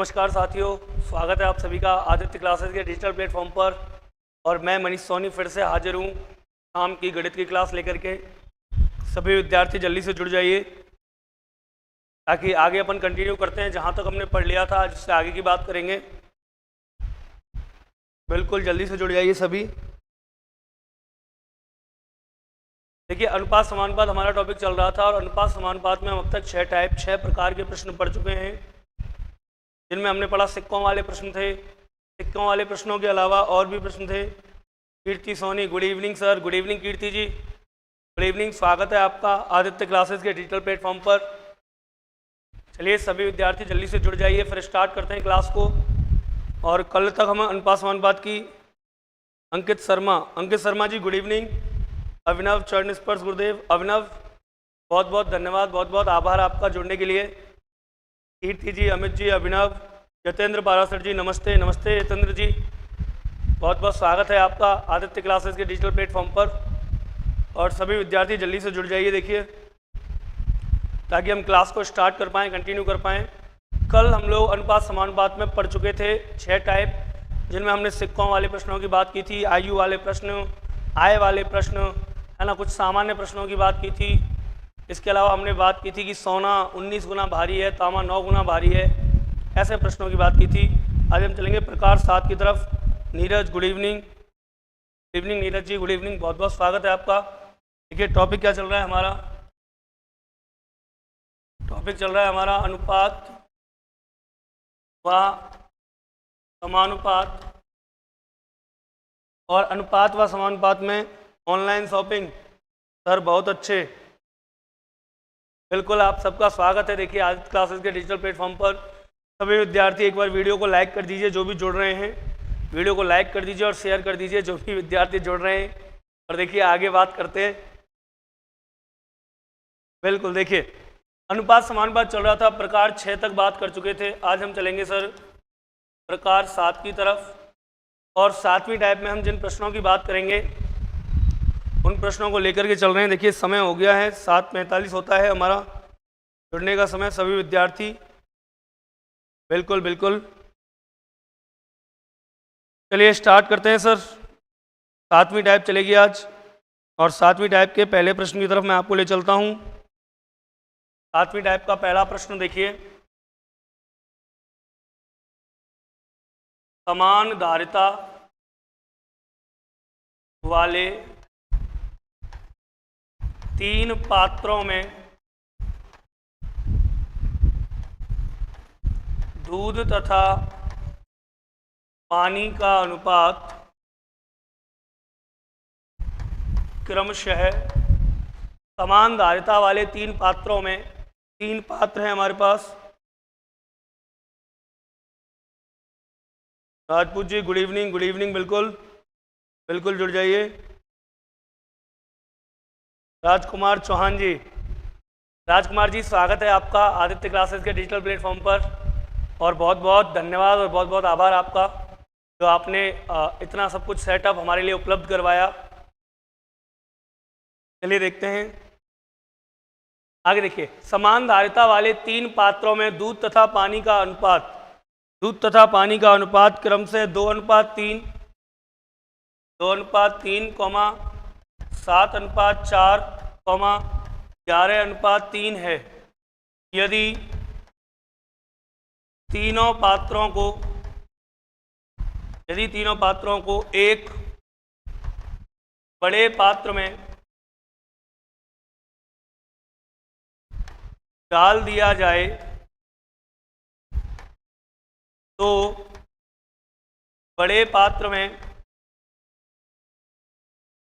नमस्कार साथियों, स्वागत है आप सभी का आदित्य क्लासेस के डिजिटल प्लेटफॉर्म पर। और मैं मनीष सोनी फिर से हाजिर हूँ शाम की गणित की क्लास लेकर के। सभी विद्यार्थी जल्दी से जुड़ जाइए ताकि आगे अपन कंटिन्यू करते हैं जहाँ तक हमने पढ़ लिया था, जिससे आगे की बात करेंगे। बिल्कुल जल्दी से जुड़ जाइए सभी। देखिए, अनुपात समानुपात हमारा टॉपिक चल रहा था और अनुपात समानुपात में हम अब तक 6 प्रकार के प्रश्न पढ़ चुके हैं, जिनमें हमने पढ़ा सिक्कों वाले प्रश्न थे। सिक्कों वाले प्रश्नों के अलावा और भी प्रश्न थे। Kirti Soni, good evening sir. Good evening Kirti ji, good evening. स्वागत है आपका आदित्य क्लासेस के डिजिटल प्लेटफॉर्म पर। चलिए सभी विद्यार्थी जल्दी से जुड़ जाइए, फिर स्टार्ट करते हैं क्लास को। और कल तक हम अनुपात समानुपात की अंकित शर्मा जी गुड इवनिंग। अभिनव चरण स्पर्श गुरुदेव, अभिनव बहुत बहुत धन्यवाद, बहुत बहुत आभार आपका जुड़ने के लिए। कीर्ति जी, अमित जी, अभिनव, यतेंद्र पारासर जी नमस्ते। नमस्ते यतेंद्र जी, बहुत बहुत स्वागत है आपका आदित्य क्लासेस के डिजिटल प्लेटफॉर्म पर। और सभी विद्यार्थी जल्दी से जुड़ जाइए देखिए, ताकि हम क्लास को स्टार्ट कर पाएँ, कंटिन्यू कर पाएँ। कल हम लोग अनुपात समानुपात में पढ़ चुके थे 6 टाइप, जिनमें हमने सिक्कों वाले प्रश्नों की बात की थी, आयु वाले प्रश्न, आय वाले प्रश्न, है ना, कुछ सामान्य प्रश्नों की बात की थी। इसके अलावा हमने बात की थी कि सोना 19 गुना भारी है, तांबा 9 गुना भारी है, ऐसे प्रश्नों की बात की थी। आज हम चलेंगे प्रकार 7 की तरफ। Neeraj good evening. Good evening Neeraj ji, good evening, बहुत बहुत स्वागत है आपका। देखिए टॉपिक क्या चल रहा है हमारा। टॉपिक चल रहा है हमारा अनुपात व समानुपात। और अनुपात व समानुपात में ऑनलाइन शॉपिंग। सर बहुत अच्छे, बिल्कुल आप सबका स्वागत है। देखिए आदित्य क्लासेस के डिजिटल प्लेटफॉर्म पर सभी विद्यार्थी एक बार वीडियो को लाइक कर दीजिए, जो भी जुड़ रहे हैं वीडियो को लाइक कर दीजिए और शेयर कर दीजिए, जो भी विद्यार्थी जुड़ रहे हैं। और देखिए आगे बात करते हैं। बिल्कुल देखिए, अनुपात समानुपात चल रहा था, प्रकार 6 तक बात कर चुके थे। आज हम चलेंगे सर प्रकार 7 की तरफ। और 7वीं टाइप में हम जिन प्रश्नों की बात करेंगे उन प्रश्नों को लेकर के चल रहे हैं। देखिए समय हो गया है, 7:45 होता है हमारा जुड़ने का समय। सभी विद्यार्थी बिल्कुल बिल्कुल, चलिए स्टार्ट करते हैं सर। 7वीं टाइप चलेगी आज। और 7वीं टाइप के पहले प्रश्न की तरफ मैं आपको ले चलता हूं। 7वीं टाइप का पहला प्रश्न देखिए, समान धारिता वाले 3 पात्रों में दूध तथा पानी का अनुपात क्रमशः, समान धारिता वाले 3 पात्रों में, 3 पात्र हैं हमारे पास। Rajput ji good evening, good evening, बिल्कुल बिल्कुल जुड़ जाइए। राजकुमार चौहान जी, राजकुमार जी स्वागत है आपका आदित्य क्लासेस के डिजिटल प्लेटफॉर्म पर। और बहुत बहुत धन्यवाद और बहुत बहुत आभार आपका, जो आपने इतना सब कुछ सेटअप हमारे लिए उपलब्ध करवाया। चलिए देखते हैं आगे। देखिए, समान धारिता वाले 3 पात्रों में दूध तथा पानी का अनुपात, दूध तथा पानी का अनुपात क्रम से 2:3, 2:3, 7:4, 11:3 है। यदि तीनों पात्रों को एक बड़े पात्र में डाल दिया जाए तो बड़े पात्र में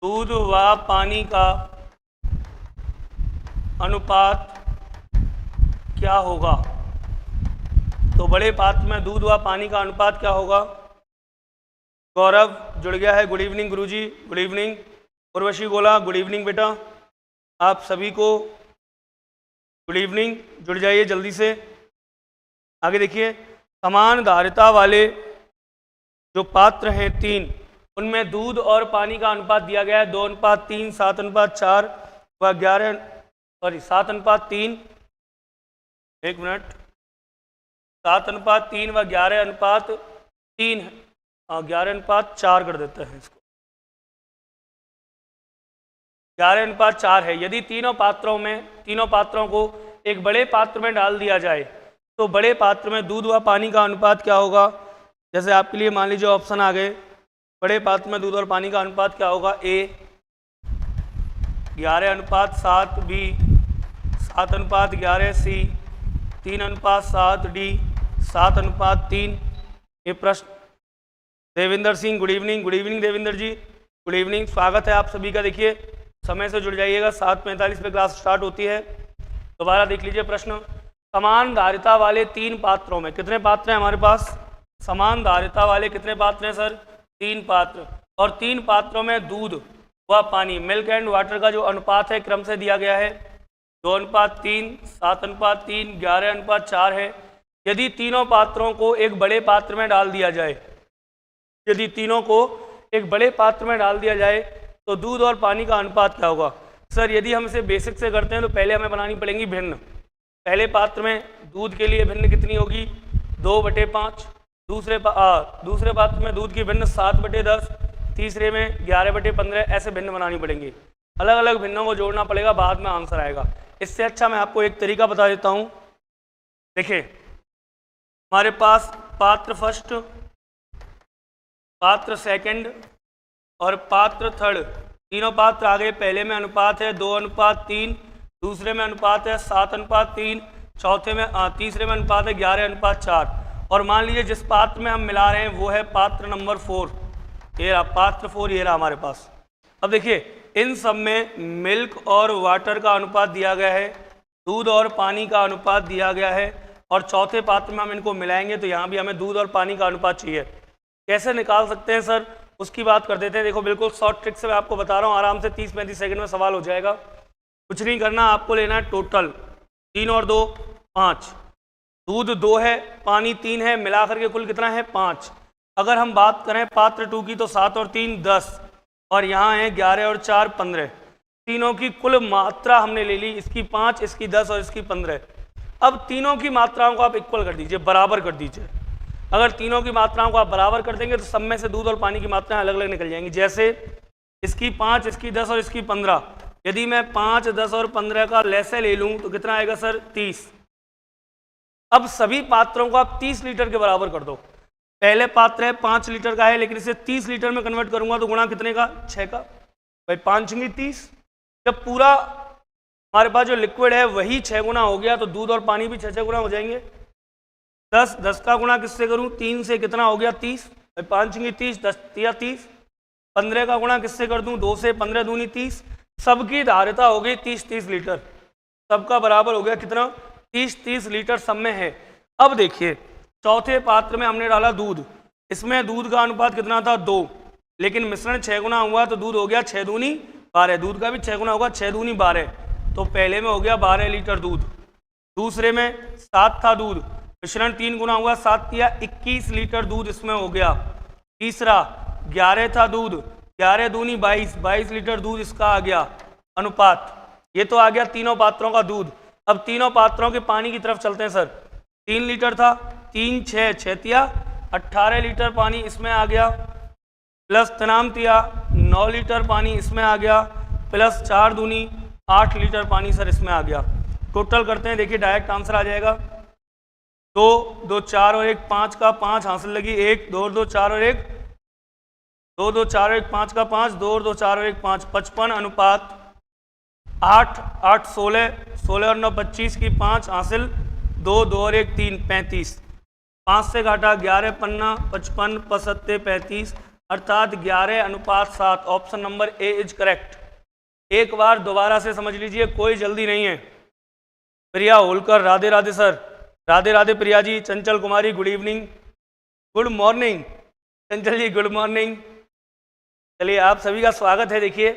दूध व पानी का अनुपात क्या होगा। तो बड़े पात्र में दूध व पानी का अनुपात क्या होगा। गौरव जुड़ गया है, गुड इवनिंग गुरुजी, गुड इवनिंग। उर्वशी गोला गुड इवनिंग बेटा, आप सभी को गुड इवनिंग, जुड़ जाइए जल्दी से। आगे देखिए, समान धारिता वाले जो पात्र हैं 3, उनमें दूध और पानी का अनुपात दिया गया है 2:3, 7:4 व 7:3। एक मिनट, 7:3 व 11:3 है। 11:4 कर देते हैं इसको, 11:4 है। यदि तीनों पात्रों को एक बड़े पात्र में डाल दिया जाए तो बड़े पात्र में दूध व पानी का अनुपात क्या होगा? जैसे आपके लिए मान लीजिए ऑप्शन आ गए, बड़े पात्र में दूध और पानी का अनुपात क्या होगा? A 11:7, B 7:11, C 3:7, D 7:3। ये प्रश्न Devendra Singh, good evening. Good evening Devendra ji, good evening, स्वागत है आप सभी का। देखिए समय से जुड़ जाइएगा, 7:45 पे क्लास स्टार्ट होती है। दोबारा देख लीजिए प्रश्न। समान धारिता वाले 3 पात्रों में, कितने पात्र हैं हमारे पास? समान धारिता वाले कितने पात्र हैं सर? 3 पात्र। और 3 पात्रों में दूध व पानी, मिल्क एंड वाटर का जो अनुपात है क्रम से दिया गया है 2:3, 7:3, 11:4 है। यदि तीनों पात्रों को एक बड़े पात्र में डाल दिया जाए, यदि तीनों को एक बड़े पात्र में डाल दिया जाए तो दूध और पानी का अनुपात क्या होगा? सर यदि हम इसे बेसिक से करते हैं तो पहले हमें बनानी पड़ेंगी भिन्न। पहले पात्र में दूध के लिए भिन्न कितनी होगी? 2/5। दूसरे पात्र में दूध की भिन्न 7/10, तीसरे में 11/15, ऐसे भिन्न बनानी पड़ेंगी। अलग अलग भिन्नों को जोड़ना पड़ेगा, बाद में आंसर आएगा। इससे अच्छा मैं आपको एक तरीका बता देता हूँ। देखिए हमारे पास पात्र फर्स्ट, पात्र सेकंड और पात्र थर्ड, तीनों पात्र आ गए। पहले में अनुपात है 2:3, दूसरे में अनुपात है 7:3, तीसरे में अनुपात है 11:4। और मान लीजिए जिस पात्र में हम मिला रहे हैं वो है पात्र नंबर 4, ये रहा पात्र 4, ये रहा हमारे पास। अब देखिए इन सब में मिल्क और वाटर का अनुपात दिया गया है, दूध और पानी का अनुपात दिया गया है, और चौथे पात्र में हम इनको मिलाएंगे तो यहाँ भी हमें दूध और पानी का अनुपात चाहिए। कैसे निकाल सकते हैं सर, उसकी बात कर देते हैं। देखो बिल्कुल शॉर्ट ट्रिक से मैं आपको बता रहा हूँ, आराम से 30-35 सेकंड में सवाल हो जाएगा। कुछ नहीं करना, आपको लेना है टोटल 3 और 2 5, दूध 2 है, पानी 3 है, मिलाकर के कुल कितना है? 5। अगर हम बात करें पात्र 2 की तो 7 और 3 10, और यहाँ है 11 और 4 15। तीनों की कुल मात्रा हमने ले ली, इसकी 5, इसकी 10 और इसकी 15। अब तीनों की मात्राओं को आप इक्वल कर दीजिए, बराबर कर दीजिए। अगर तीनों की मात्राओं को आप बराबर कर देंगे तो सब में से दूध और पानी की मात्राएं अलग अलग निकल जाएंगी। जैसे इसकी 5, इसकी 10 और इसकी 15। यदि मैं 5, 10 और 15 का लैसे ले लूँ तो कितना आएगा सर? 30। अब सभी पात्रों को आप 30 लीटर के बराबर कर दो। पहले पात्र है 5 लीटर का है, लेकिन इसे 30 लीटर में कन्वर्ट करूंगा तो गुणा कितने का? 6 का। भाई 5 × 30, जब पूरा हमारे पास जो लिक्विड है वही 6 गुना हो गया तो दूध और पानी भी 6 गुना हो जाएंगे। 10 का गुणा किससे करूं? 3 से, कितना हो गया? 30। 5 × 30, 10 या 30। 15 का गुणा किससे कर दूं? 2 से, 15 दूनी 30। सबकी धारिता हो गई 30-30 लीटर, सबका बराबर हो गया कितना? 30-30 लीटर सब में है। अब देखिए चौथे पात्र में हमने डाला दूध, इसमें दूध का अनुपात कितना था? 2, लेकिन मिश्रण 6 गुना हुआ तो दूध हो गया 6 दूनी 12, दूध का भी 6 गुना होगा, 6 दूनी 12, तो पहले में हो गया 12 लीटर दूध। दूसरे में 7 था दूध, मिश्रण 3 गुना हुआ, 7 या 21 लीटर दूध इसमें हो गया। तीसरा 11 था दूध, 11 दूनी 22, 22 लीटर दूध इसका आ गया अनुपात। ये तो आ गया तीनों पात्रों का दूध। अब तीनों पात्रों के पानी की तरफ चलते हैं सर। 3 लीटर था, 3 6 6 18 लीटर पानी इसमें आ गया, प्लस 9 लीटर पानी इसमें आ गया, प्लस 4 दूनी 8 लीटर पानी सर इसमें आ गया। टोटल करते हैं, देखिए डायरेक्ट आंसर आ जाएगा। 2 2 4 और 1 5 का 5 हासिल लगी, 1 2 2 4 और 1 2 2 4 और 1 5 का 5, 2 2 4 और 1 5, 55 अनुपात 8 8 16 16 और 9 25 की 5 हासिल, 2 2 और 1 3 35, 5 से घाटा 11 पन्ना 55 पचहत्ते 35, अर्थात 11 अनुपात 7। Option number A is correct. एक बार दोबारा से समझ लीजिए, कोई जल्दी नहीं है। प्रिया होलकर, राधे राधे सर, राधे राधे प्रिया जी। चंचल कुमारी, गुड इवनिंग, गुड मॉर्निंग। चंचल जी गुड मॉर्निंग। चलिए आप सभी का स्वागत है। देखिए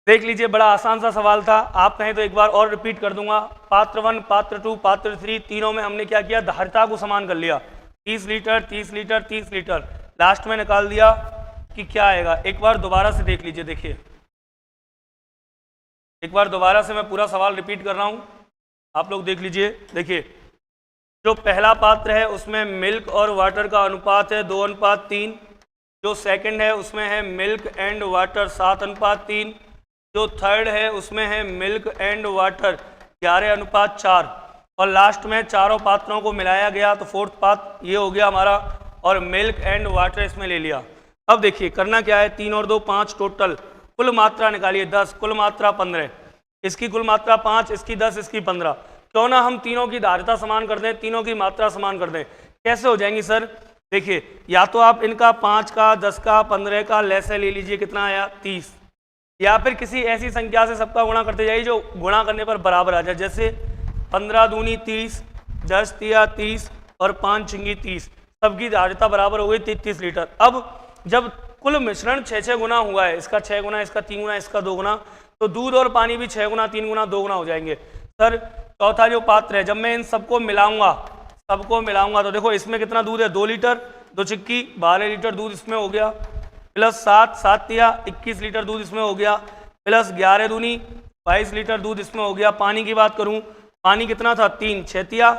देख लीजिए, बड़ा आसान सा सवाल था, आप कहें तो एक बार और रिपीट कर दूंगा। पात्र 1, पात्र 2, पात्र 3, तीनों में हमने क्या किया? धारिता को समान कर लिया। 30 लीटर 30 लीटर 30 लीटर, लास्ट में निकाल दिया कि क्या आएगा। एक बार दोबारा से देख लीजिए। देखिए एक बार दोबारा से मैं पूरा सवाल रिपीट कर रहा हूं, आप लोग देख लीजिए। देखिए जो पहला पात्र है उसमें मिल्क और वाटर का अनुपात है 2:3। जो सेकंड है उसमें है मिल्क एंड वाटर 7:3। जो थर्ड है उसमें है मिल्क एंड वाटर 11:4। और लास्ट में चारों पात्रों को मिलाया गया तो फोर्थ पात्र ये हो गया हमारा, और मिल्क एंड वाटर इसमें ले लिया। अब देखिए करना क्या है, 3 और 2 5 टोटल, कुल मात्रा निकालिए 10, कुल मात्रा 15, इसकी कुल मात्रा 5, इसकी 10, इसकी 15। क्यों ना हम तीनों की धारिता समान कर दें, तीनों की मात्रा समान कर दें। कैसे हो जाएंगी सर? देखिए या तो आप इनका 5 का, 10 का, 15 का लैसे ले लीजिए, कितना आया 30, या फिर किसी ऐसी संख्या से सबका गुणा करते जाइए जो गुणा करने पर बराबर आ जाए। जैसे 15 दूनी 30, 10 तिया 30 और 5 छिंगी 30, सबकी धारिता बराबर हो गई 33 लीटर। अब जब कुल मिश्रण 6 गुना हुआ है, इसका 6 गुना, इसका 3 गुना, इसका 2 गुना, तो दूध और पानी भी 6 गुना, 3 गुना, 2 गुना हो जाएंगे। सर चौथा जो पात्र है, जब मैं इन सबको मिलाऊंगा तो देखो इसमें कितना दूध है, 2 लीटर, 2 चिक्की 12 लीटर दूध इसमें हो गया, प्लस 7 तिया 21 लीटर दूध इसमें हो गया, प्लस 11 दूनी 22 लीटर दूध इसमें हो गया। पानी की बात करूं, पानी कितना था 3, 6 तिया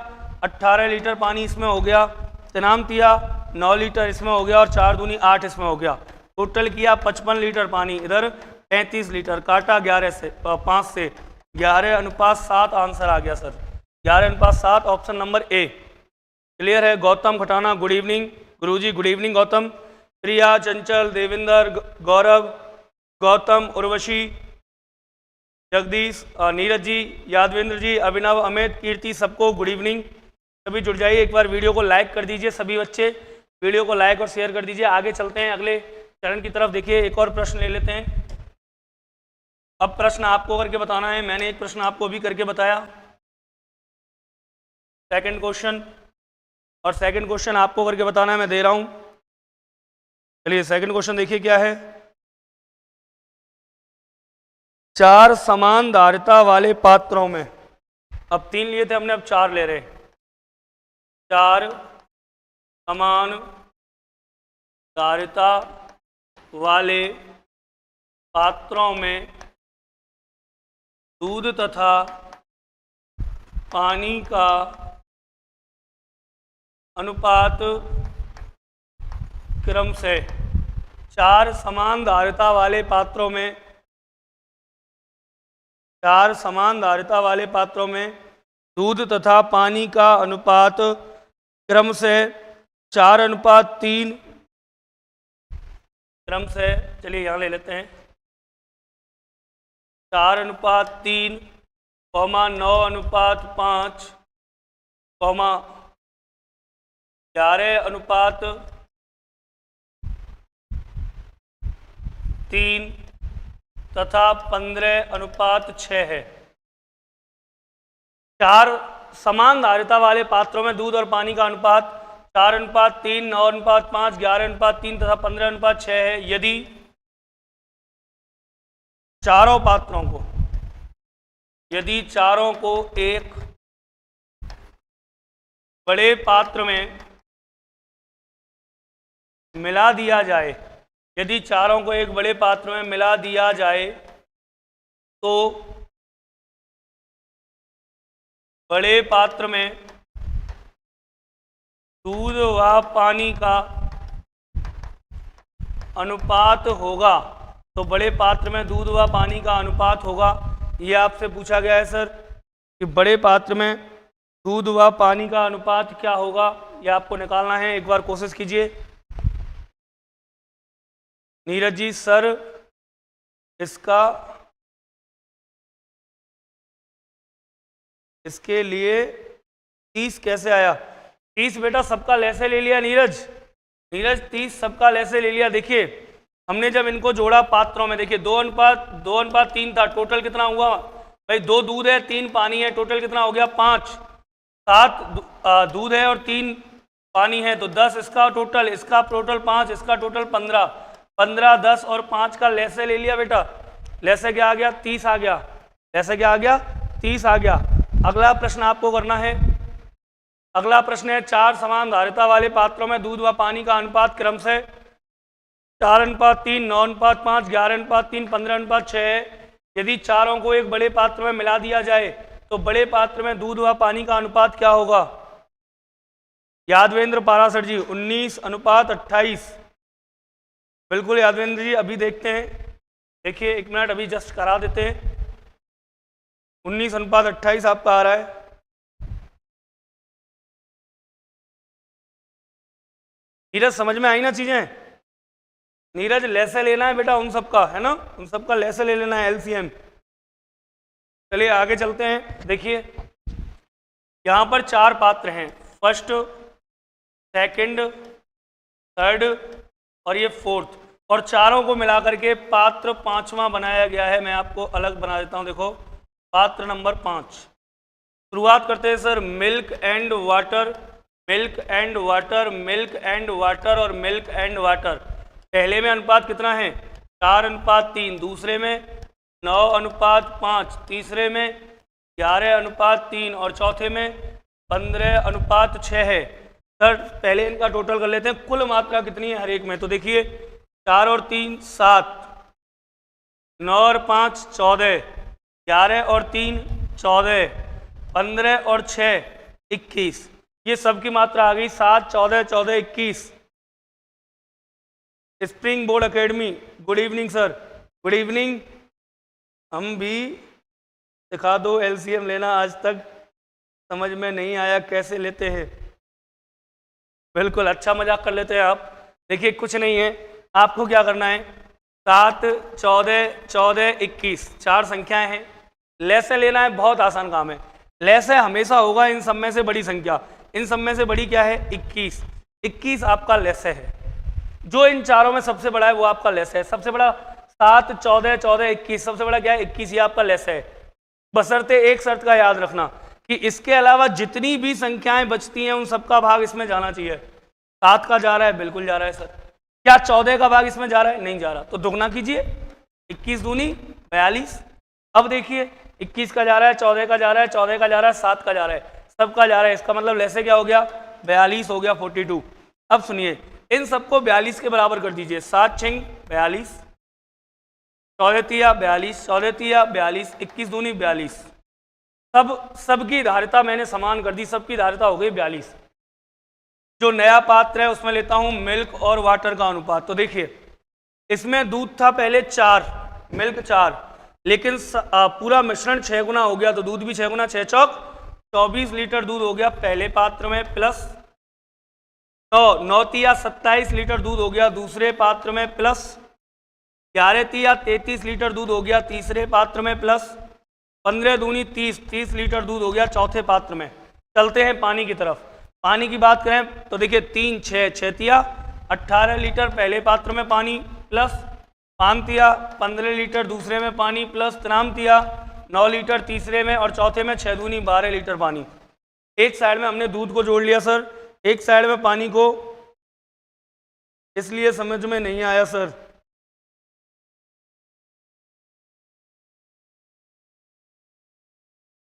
18 लीटर पानी इसमें हो गया, तनाम तिया 9 लीटर इसमें हो गया, और 4 दूनी 8 इसमें हो गया। टोटल किया 55 लीटर पानी, इधर 35 लीटर, काटा 5 से 11:7 आंसर आ गया sir, 11:7 option number A. Clear है? Gautam Khatana good evening. गुरुजी गुड इवनिंग गौतम। प्रिया, चंचल, देविंदर, गौरव, गौतम, उर्वशी, जगदीश, नीरज जी, यादवेंद्र जी, अभिनव, अमित, कीर्ति, सबको गुड इवनिंग। सभी जुड़ जाइए, एक बार वीडियो को लाइक कर दीजिए, सभी बच्चे वीडियो को लाइक और शेयर कर दीजिए। आगे चलते हैं अगले चरण की तरफ। देखिए एक और प्रश्न ले लेते हैं। अब प्रश्न आपको करके बताना है, मैंने एक प्रश्न आपको भी करके बताया, सेकंड क्वेश्चन, और सेकंड क्वेश्चन आपको करके बताना है, मैं दे रहा हूं। चलिए सेकंड क्वेश्चन देखिए क्या है। 4 समान धारिता वाले पात्रों में, अब 3 लिए थे हमने, अब 4 ले रहे। 4 समान धारिता वाले पात्रों में दूध तथा पानी का अनुपात क्रम से, 4 समान धारिता वाले पात्रों में, 4 समान धारिता वाले पात्रों में दूध तथा पानी का अनुपात क्रम से 4:3 क्रम से, चलिए यहाँ ले लेते हैं, 4:3, 9:5, 11:3 तथा 15:6 है। 4 समान धारिता वाले पात्रों में दूध और पानी का अनुपात 4:3, 9:5, 11:3 तथा 15:6 है। यदि चारों पात्रों को, यदि चारों को एक बड़े पात्र में मिला दिया जाए, यदि चारों को एक बड़े पात्र में मिला दिया जाए तो बड़े पात्र में दूध व पानी का अनुपात होगा, तो बड़े पात्र में दूध व पानी का अनुपात होगा। ये आपसे पूछा गया है सर कि बड़े पात्र में दूध व पानी का अनुपात क्या होगा, ये आपको निकालना है। एक बार कोशिश कीजिए। नीरज जी सर इसके लिए 30 कैसे आया? 30 बेटा सबका लैसे ले लिया नीरज, 30 सबका लैसे ले लिया। देखिए हमने जब इनको जोड़ा पात्रों में, देखिए 2:3 था, टोटल कितना हुआ भाई? 2 दूध है 3 पानी है, टोटल कितना हो गया 5। 7 दूध है और 3 पानी है तो 10 इसका टोटल 5, इसका टोटल 15, 10 और 5 का लैसे ले लिया बेटा। लैसे क्या आ गया? 30 आ गया। लैसे क्या आ गया? 30 आ गया। अगला प्रश्न आपको करना है। अगला प्रश्न है 4 समान धारिता वाले पात्रों में दूध व पानी का अनुपात क्रम से 4:3, 9:5, 11:3, 15:6 है। यदि चारों को एक बड़े पात्र में मिला दिया जाए तो बड़े पात्र में दूध व पानी का अनुपात क्या होगा? यादवेंद्र पारासर जी 19:28। बिल्कुल यादवेंद्र जी, अभी देखते हैं, देखिए 1 मिनट अभी जस्ट करा देते हैं। 19:28 आपका आ रहा है। नीरज समझ में आई ना चीजें? नीरज लेसे लेना है बेटा उन सबका, है ना, उन सबका लेसे ले लेना है, एलसीएम। चलिए आगे चलते हैं। देखिए यहाँ पर 4 पात्र हैं, फर्स्ट, सेकंड, थर्ड और ये फोर्थ, और चारों को मिलाकर के पात्र 5वां बनाया गया है। मैं आपको अलग बना देता हूँ। देखो पात्र नंबर 5, शुरुआत करते हैं sir. Milk and water, milk and water, milk and water और मिल्क एंड वाटर। पहले में अनुपात कितना है? 4:3, दूसरे में 9:5, तीसरे में 11:3 और चौथे में 15:6 है। सर पहले इनका टोटल कर लेते हैं, कुल मात्रा कितनी है हर एक में। तो देखिए 4 और 3 7, 9 और 5 14, 11 और 3 14, 15 और 6 21। ये सब की मात्रा आ गई 7, 14, 14, 21। Spring board academy, good evening sir, good evening. हम भी सिखा दो एलसीएम लेना, आज तक समझ में नहीं आया कैसे लेते हैं। बिल्कुल, अच्छा मजाक कर लेते हैं आप। देखिए कुछ नहीं है, आपको क्या करना है, 7, 14, 14, 21 4 संख्याएं हैं, लेसे लेना है। बहुत आसान काम है। लेसे हमेशा होगा इन सब में से बड़ी संख्या। इन सब में से बड़ी क्या है? 21। 21 आपका लेसे है। जो इन चारों में सबसे बड़ा है वो आपका लेसे है। सबसे बड़ा 7, 14, 14, 21, सबसे बड़ा क्या है? 21, ये आपका लेसे है। बशर्ते एक शर्त का याद रखना कि इसके अलावा जितनी भी संख्याएं बचती हैं उन सबका भाग इसमें जाना चाहिए। 7 का जा रहा है, बिल्कुल जा रहा है सर। क्या 14 का भाग इसमें जा रहा है? नहीं जा रहा। तो दुगना कीजिए, 21 दूनी 42। अब देखिए 21 का जा रहा है, 14 का जा रहा है, 14 का जा रहा है, 7 का जा रहा है, सबका जा रहा है। इसका मतलब लेसे क्या हो गया? 42 हो गया, 42। अब सुनिए, इन सबको 42 के बराबर कर दीजिए। 7 6 42, 14 तिया 42, 14 तिया 42, 21 दूनी 42। सबकी धारिता मैंने समान कर दी, सबकी धारिता हो गई 42। जो नया पात्र है उसमें लेता हूं मिल्क और वाटर का अनुपात। तो देखिए इसमें दूध था पहले 4, मिल्क 4, लेकिन पूरा मिश्रण 6 गुना हो गया, तो दूध भी 6 गुना, 6 चौक 24 लीटर दूध हो गया पहले पात्र में, प्लस 9 तिया 27 लीटर दूध हो गया दूसरे पात्र में, प्लस 11 तिया 33 लीटर दूध हो गया तीसरे पात्र में, प्लस 15 दूनी 30 लीटर दूध हो गया चौथे पात्र में। चलते हैं पानी की तरफ। पानी की बात करें तो देखिए 3 6 तिया 18 लीटर पहले पात्र में पानी, प्लस 5 तिया 15 लीटर दूसरे में पानी, प्लस 3 तिया 9 लीटर तीसरे में, और चौथे में 6 दूनी 12 लीटर पानी। एक साइड में हमने दूध को जोड़ लिया सर, एक साइड में पानी को, इसलिए समझ में नहीं आया सर।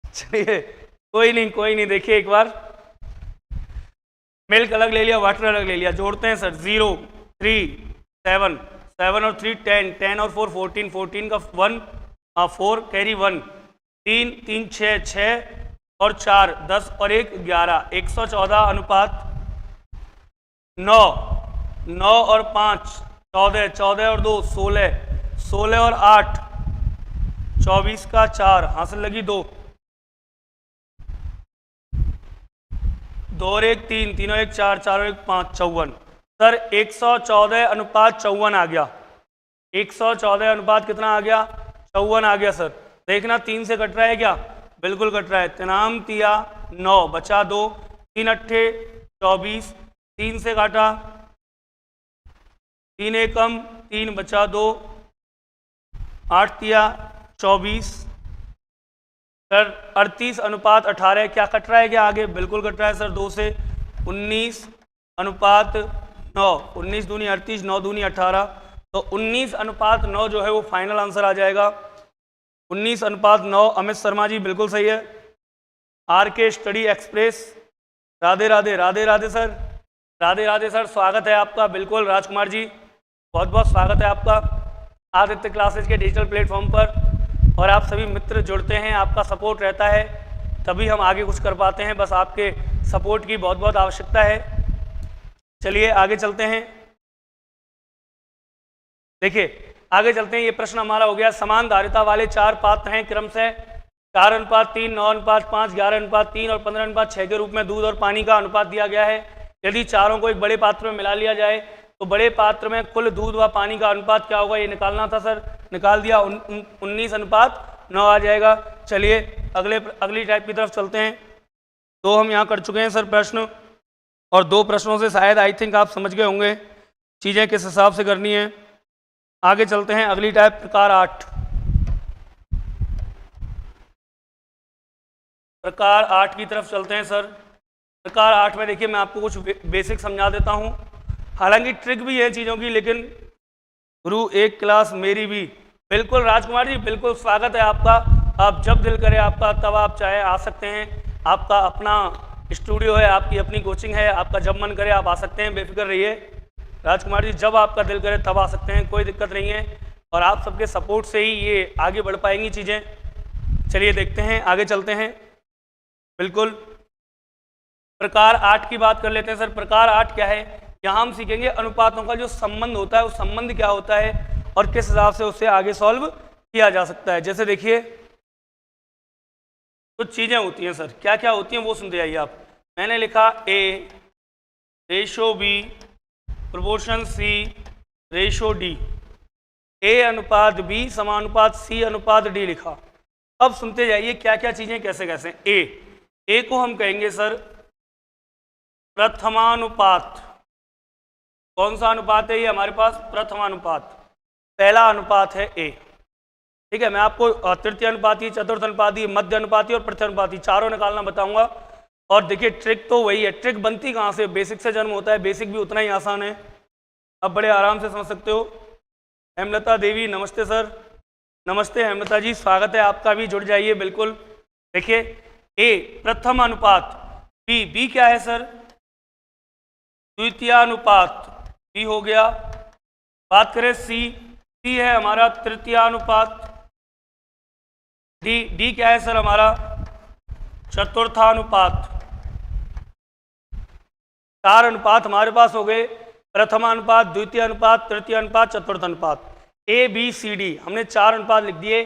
चलिए कोई नहीं, देखिए एक बार मिल्क अलग ले लिया, वाटर अलग ले लिया, जोड़ते हैं सर। 0 3 7 7 और 3 10 10 और 4 14 14 का 1 4 कैरी 1 3 3 6 6 और 4 10 और 1 11 114 अनुपात 9 9 और 5 14 14 और 2 16 16 और 8 24 का 4 हासिल लगी 2 2 और 1 3 3 और 1 4 4 और 1 5 54। सर 114 अनुपात 54 आ गया। 114 अनुपात कितना आ गया? 54 आ गया सर। देखना 3 से कट रहा है क्या? बिल्कुल कट रहा है। 3 तिया 9 बचा 2, 3 अट्ठे 24, 3 से काटा 3 एकम 3 बचा 2, 8 तिया 24। सर 38 अनुपात 18 क्या कट रहा है क्या आगे? बिल्कुल कट रहा है सर। 2 से 19 अनुपात 9, 19 दूनी 38, 9 दूनी 18, तो 19 अनुपात 9 जो है वो फाइनल आंसर आ जाएगा। 19 अनुपात 9। अमित शर्मा जी बिल्कुल सही है। आर के study express, Radhe Radhe, Radhe Radhe sir, Radhe Radhe sir, स्वागत है आपका। बिल्कुल राजकुमार जी बहुत बहुत स्वागत है आपका आदित्य क्लासेज के डिजिटल प्लेटफॉर्म पर। और आप सभी मित्र जुड़ते हैं, आपका सपोर्ट रहता है तभी हम आगे कुछ कर पाते हैं। बस आपके सपोर्ट की बहुत बहुत आवश्यकता है। चलिए आगे चलते हैं। देखिए आगे चलते हैं, ये प्रश्न हमारा हो गया। समान धारिता वाले 4 पात्र हैं क्रम से 4:3, 9:5, 11:3 और 15:6 के रूप में दूध और पानी का अनुपात दिया गया है। यदि चारों को एक बड़े पात्र में मिला लिया जाए तो बड़े पात्र में कुल दूध व पानी का अनुपात क्या होगा, ये निकालना था सर। निकाल दिया, 19:9 आ जाएगा। चलिए अगली टाइप की तरफ चलते हैं। तो हम यहाँ कर चुके हैं सर प्रश्न, और 2 प्रश्नों से शायद आई थिंक आप समझ गए होंगे चीज़ें किस हिसाब से करनी है। आगे चलते हैं अगली टाइप, प्रकार 8। प्रकार 8 की तरफ चलते हैं सर। प्रकार 8 में देखिए मैं आपको कुछ बेसिक समझा देता हूँ, हालांकि ट्रिक भी है चीज़ों की, लेकिन गुरु एक क्लास मेरी भी। बिल्कुल राजकुमार जी, बिल्कुल स्वागत है आपका। आप जब दिल करे आपका तब आप चाहे आ सकते हैं। आपका अपना स्टूडियो है, आपकी अपनी कोचिंग है, आपका जब मन करे आप आ सकते हैं, बेफिक्र रहिए राजकुमार जी। जब आपका दिल करे तब आ सकते हैं, कोई दिक्कत नहीं है, और आप सबके सपोर्ट से ही ये आगे बढ़ पाएंगी चीज़ें। चलिए देखते हैं, आगे चलते हैं। बिल्कुल प्रकार 8 की बात कर लेते हैं सर। प्रकार 8 क्या है, यहाँ हम सीखेंगे अनुपातों का जो संबंध होता है वो संबंध क्या होता है और किस हिसाब से उससे आगे सॉल्व किया जा सकता है। जैसे देखिए कुछ चीज़ें होती हैं सर, क्या क्या होती हैं वो सुनते जाइए आप। मैंने लिखा A ratio B proportion C ratio D, A अनुपात B समानुपात C अनुपात D लिखा। अब सुनते जाइए क्या क्या चीज़ें कैसे कैसे। A को हम कहेंगे सर प्रथमानुपात। कौन सा अनुपात है ये हमारे पास, प्रथमानुपात, पहला अनुपात है A। ठीक है, मैं आपको तृतीय अनुपाती, चतुर्थ अनुपाती, मध्य अनुपाती और प्रथम अनुपाती चारों निकालना बताऊंगा। और देखिए ट्रिक तो वही है, ट्रिक बनती कहाँ से, बेसिक से जन्म होता है, बेसिक भी उतना ही आसान है, अब बड़े आराम से समझ सकते हो। हेमलता देवी नमस्ते सर। नमस्ते हेमलता जी, स्वागत है आपका भी, जुड़ जाइए बिल्कुल। देखिए A प्रथम अनुपात, B क्या है सर, द्वितीयानुपात, B हो गया। बात करें C है हमारा तृतीयानुपात, D क्या है सर हमारा चतुर्थानुपात। 4 अनुपात हमारे पास हो गए, प्रथमानुपात, द्वितीय अनुपात, तृतीय अनुपात, चतुर्थ अनुपात। ABCD हमने 4 अनुपात लिख दिए,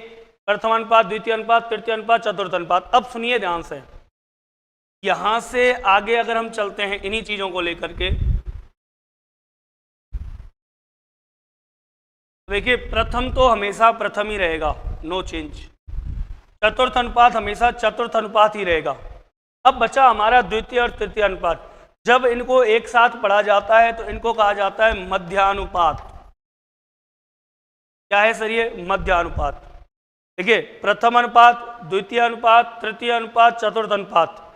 प्रथमानुपात, द्वितीय अनुपात, तृतीय अनुपात, चतुर्थ अनुपात। अब सुनिए ध्यान से, यहां से आगे अगर हम चलते हैं इन्हीं चीजों को लेकर के, देखिए प्रथम तो हमेशा प्रथम ही रहेगा, नो चेंज। चतुर्थ अनुपात हमेशा चतुर्थ अनुपात ही रहेगा। अब बचा हमारा द्वितीय और तृतीय अनुपात। जब इनको एक साथ पढ़ा जाता है तो इनको कहा जाता है मध्यानुपात। क्या है सर ये, मध्यानुपात। देखिए प्रथम अनुपात, द्वितीय अनुपात, तृतीय अनुपात, चतुर्थ अनुपात।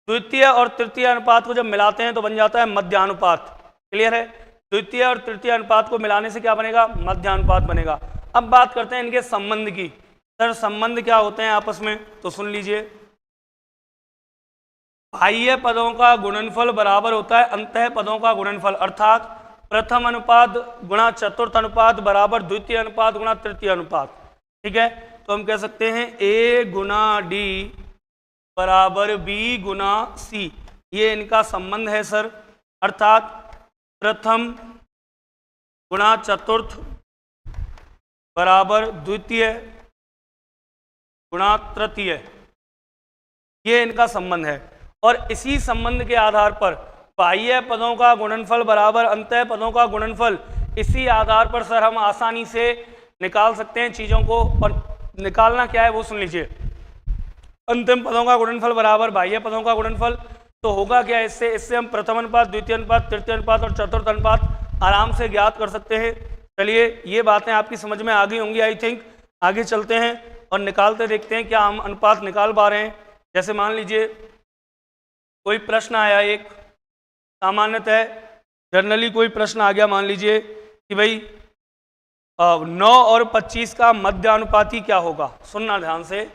द्वितीय और तृतीय अनुपात को जब मिलाते हैं तो बन जाता है मध्यानुपात। क्लियर है, द्वितीय और तृतीय अनुपात को मिलाने से क्या बनेगा, मध्यानुपात बनेगा। अब बात करते हैं इनके संबंध की। सर संबंध क्या होते हैं आपस में, तो सुन लीजिए। बाह्य पदों का गुणनफल बराबर होता है अंतः पदों का गुणनफल, अर्थात प्रथम अनुपात गुणा चतुर्थ अनुपात बराबर द्वितीय अनुपात गुणा तृतीय अनुपात। ठीक है, तो हम कह सकते हैं A गुना D बराबर B गुना C, ये इनका संबंध है सर। अर्थात प्रथम गुणा चतुर्थ बराबर द्वितीय गुणा तृतीय, ये इनका संबंध है। और इसी संबंध के आधार पर बाह्य पदों का गुणनफल बराबर अंतः पदों का गुणनफल, इसी आधार पर सर हम आसानी से निकाल सकते हैं चीज़ों को। और निकालना क्या है वो सुन लीजिए। अंतिम पदों का गुणनफल बराबर बाह्य पदों का गुणनफल, तो होगा क्या इससे हम प्रथम अनुपात, द्वितीय अनुपात, तृतीय अनुपात और चतुर्थ अनुपात आराम से ज्ञात कर सकते हैं। चलिए ये बातें आपकी समझ में आ गई होंगी आई थिंक। आगे चलते हैं और निकालते देखते हैं क्या हम अनुपात निकाल पा रहे हैं। जैसे मान लीजिए कोई प्रश्न आया, एक सामान्यतः जनरली कोई प्रश्न आ गया, मान लीजिए कि भाई 9 और 25 का मध्यानुपाती क्या होगा। सुनना ध्यान से,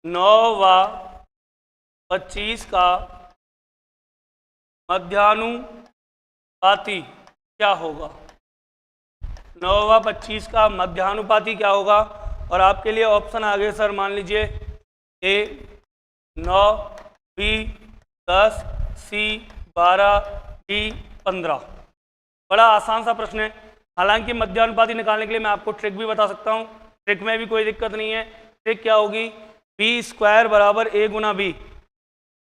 9 व 25 का मध्यानुपाती क्या होगा। 9 व 25 का मध्यानुपाती क्या होगा। और आपके लिए ऑप्शन आ गए सर, मान लीजिए A 9, B 10, C 12, डी 15। बड़ा आसान सा प्रश्न है। हालांकि मध्यानुपाती निकालने के लिए मैं आपको ट्रिक भी बता सकता हूँ, ट्रिक में भी कोई दिक्कत नहीं है। ट्रिक क्या होगी, बी स्क्वायर बराबर ए गुना बी,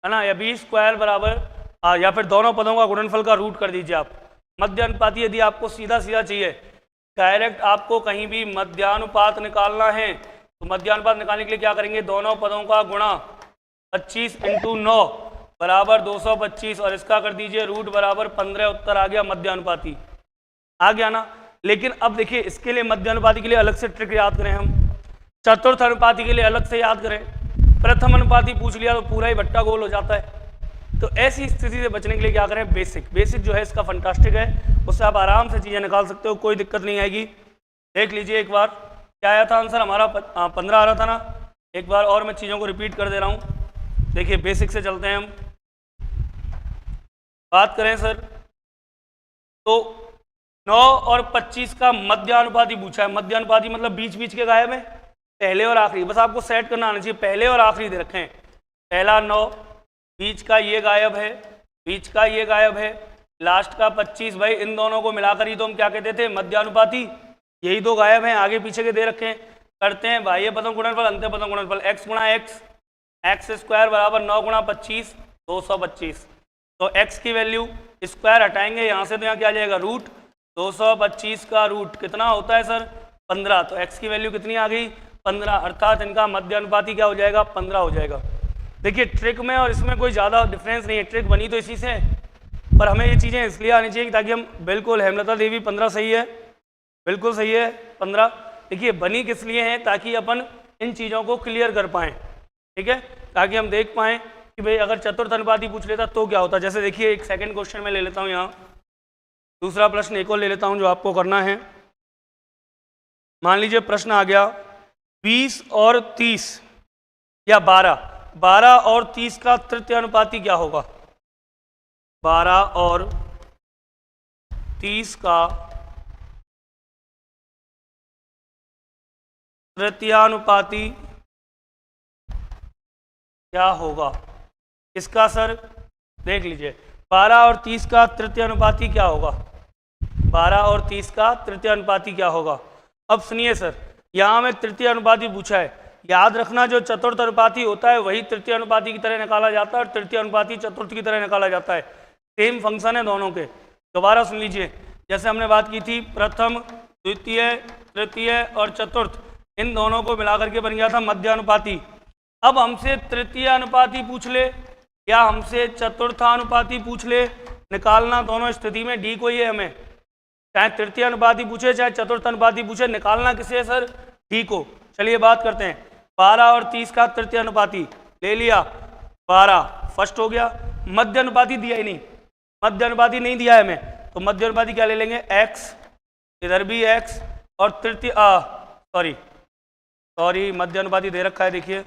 है ना, या बी स्क्वायर बराबर या फिर दोनों पदों का गुणनफल का रूट कर दीजिए आप। मध्यानुपाती यदि आपको सीधा सीधा चाहिए, डायरेक्ट आपको कहीं भी मध्यानुपात निकालना है, तो मध्यानुपात निकालने के लिए क्या करेंगे, दोनों पदों का गुणा 25 × 9 बराबर 225 और इसका कर दीजिए रूट बराबर 15। उत्तर आ गया मध्यानुपाती, आ गया ना। लेकिन अब देखिए, इसके लिए मध्यानुपाती के लिए अलग से ट्रिक याद करें हम, चतुर्थ अनुपाती के लिए अलग से याद करें। प्रथम अनुपाती पूछ लिया तो पूरा ही भट्टा गोल हो जाता है। तो ऐसी स्थिति से बचने के लिए क्या करें, बेसिक जो है इसका फंटास्टिक है, उससे आप आराम से चीज़ें निकाल सकते हो, कोई दिक्कत नहीं आएगी। देख लीजिए एक बार क्या आया था आंसर हमारा, 15 आ रहा था ना। एक बार और मैं चीज़ों को रिपीट कर दे रहा हूँ। देखिए बेसिक से चलते हैं हम, बात करें सर तो 9 और 25 का मध्यानुपाती पूछा है। मध्यानुपाती मतलब बीच बीच के गायब है, पहले और आखिरी, बस आपको सेट करना आना चाहिए, पहले और आखिरी दे रखे हैं। पहला 9, बीच का ये गायब है, बीच का ये गायब है, लास्ट का 25। भाई इन दोनों को मिलाकर ही तो हम क्या कहते थे, मध्यानुपाती। यही दो गायब हैं, आगे पीछे के दे रखे हैं। करते हैं बाह्य पदों गुणनफल, अंत्य पदों गुणनफल। x गुणा एक्स स्क्वायर बराबर 9 गुणा 25 225। तो x की वैल्यू स्क्वायर हटाएंगे यहाँ से, तो यहाँ क्या आ जाएगा, रूट 225 का रूट कितना होता है सर, 15। तो x की वैल्यू कितनी आ गई, 15, अर्थात इनका मध्यानुपाती क्या हो जाएगा, 15 हो जाएगा। देखिए ट्रिक में और इसमें कोई ज़्यादा डिफरेंस नहीं है, ट्रिक बनी तो इसी से, पर हमें ये चीज़ें इसलिए आनी चाहिए ताकि हम बिल्कुल, हेमलता देवी 15 सही है, बिल्कुल सही है 15। देखिए बनी किस लिए है, ताकि अपन इन चीज़ों को क्लियर कर पाएँ, ठीक है, ताकि हम देख पाएँ कि भाई अगर चतुर्थ अनुपाती पूछ लेता तो क्या होता। जैसे देखिए एक सेकंड क्वेश्चन में ले लेता हूँ, यहाँ दूसरा प्रश्न एक और ले लेता हूँ जो आपको करना है। मान लीजिए प्रश्न आ गया 20 और 30 या 12 और 30 का तृतीय अनुपाती क्या होगा। 12 और 30 का तृतीयानुपाती क्या होगा। इसका सर देख लीजिए, 12 और 30 का तृतीय अनुपाती क्या होगा, 12 और 30 का तृतीय अनुपाती क्या होगा। अब सुनिए सर, यहाँ में तृतीय अनुपाती पूछा है, याद रखना जो चतुर्थ अनुपाती होता है वही तृतीय अनुपाती की तरह निकाला जाता है और तृतीय अनुपाती चतुर्थ की तरह निकाला जाता है। सेम फंक्शन है दोनों के। दोबारा सुन लीजिए, जैसे हमने बात की थी प्रथम द्वितीय तृतीय और चतुर्थ, इन दोनों को मिलाकर के बन गया था मध्यानुपाती। अब हमसे तृतीय अनुपाती पूछ ले या हमसे चतुर्थानुपाती पूछ ले, निकालना दोनों स्थिति में डी को ही है हमें। चाहे तृतीय अनुपाती पूछे चाहे चतुर्थ अनुपाती पूछे, निकालना किसे है सर, डी को। चलिए बात करते हैं, 12 और 30 का तृतीय अनुपाती ले लिया, 12 फर्स्ट हो गया। मध्य अनुपाती दिया ही नहीं, मध्य अनुपाती नहीं दिया है हमें, तो मध्य अनुपाती क्या ले लेंगे, x, इधर भी x, और तृतीय सॉरी मध्य अनुपाती दे रखा है, देखिए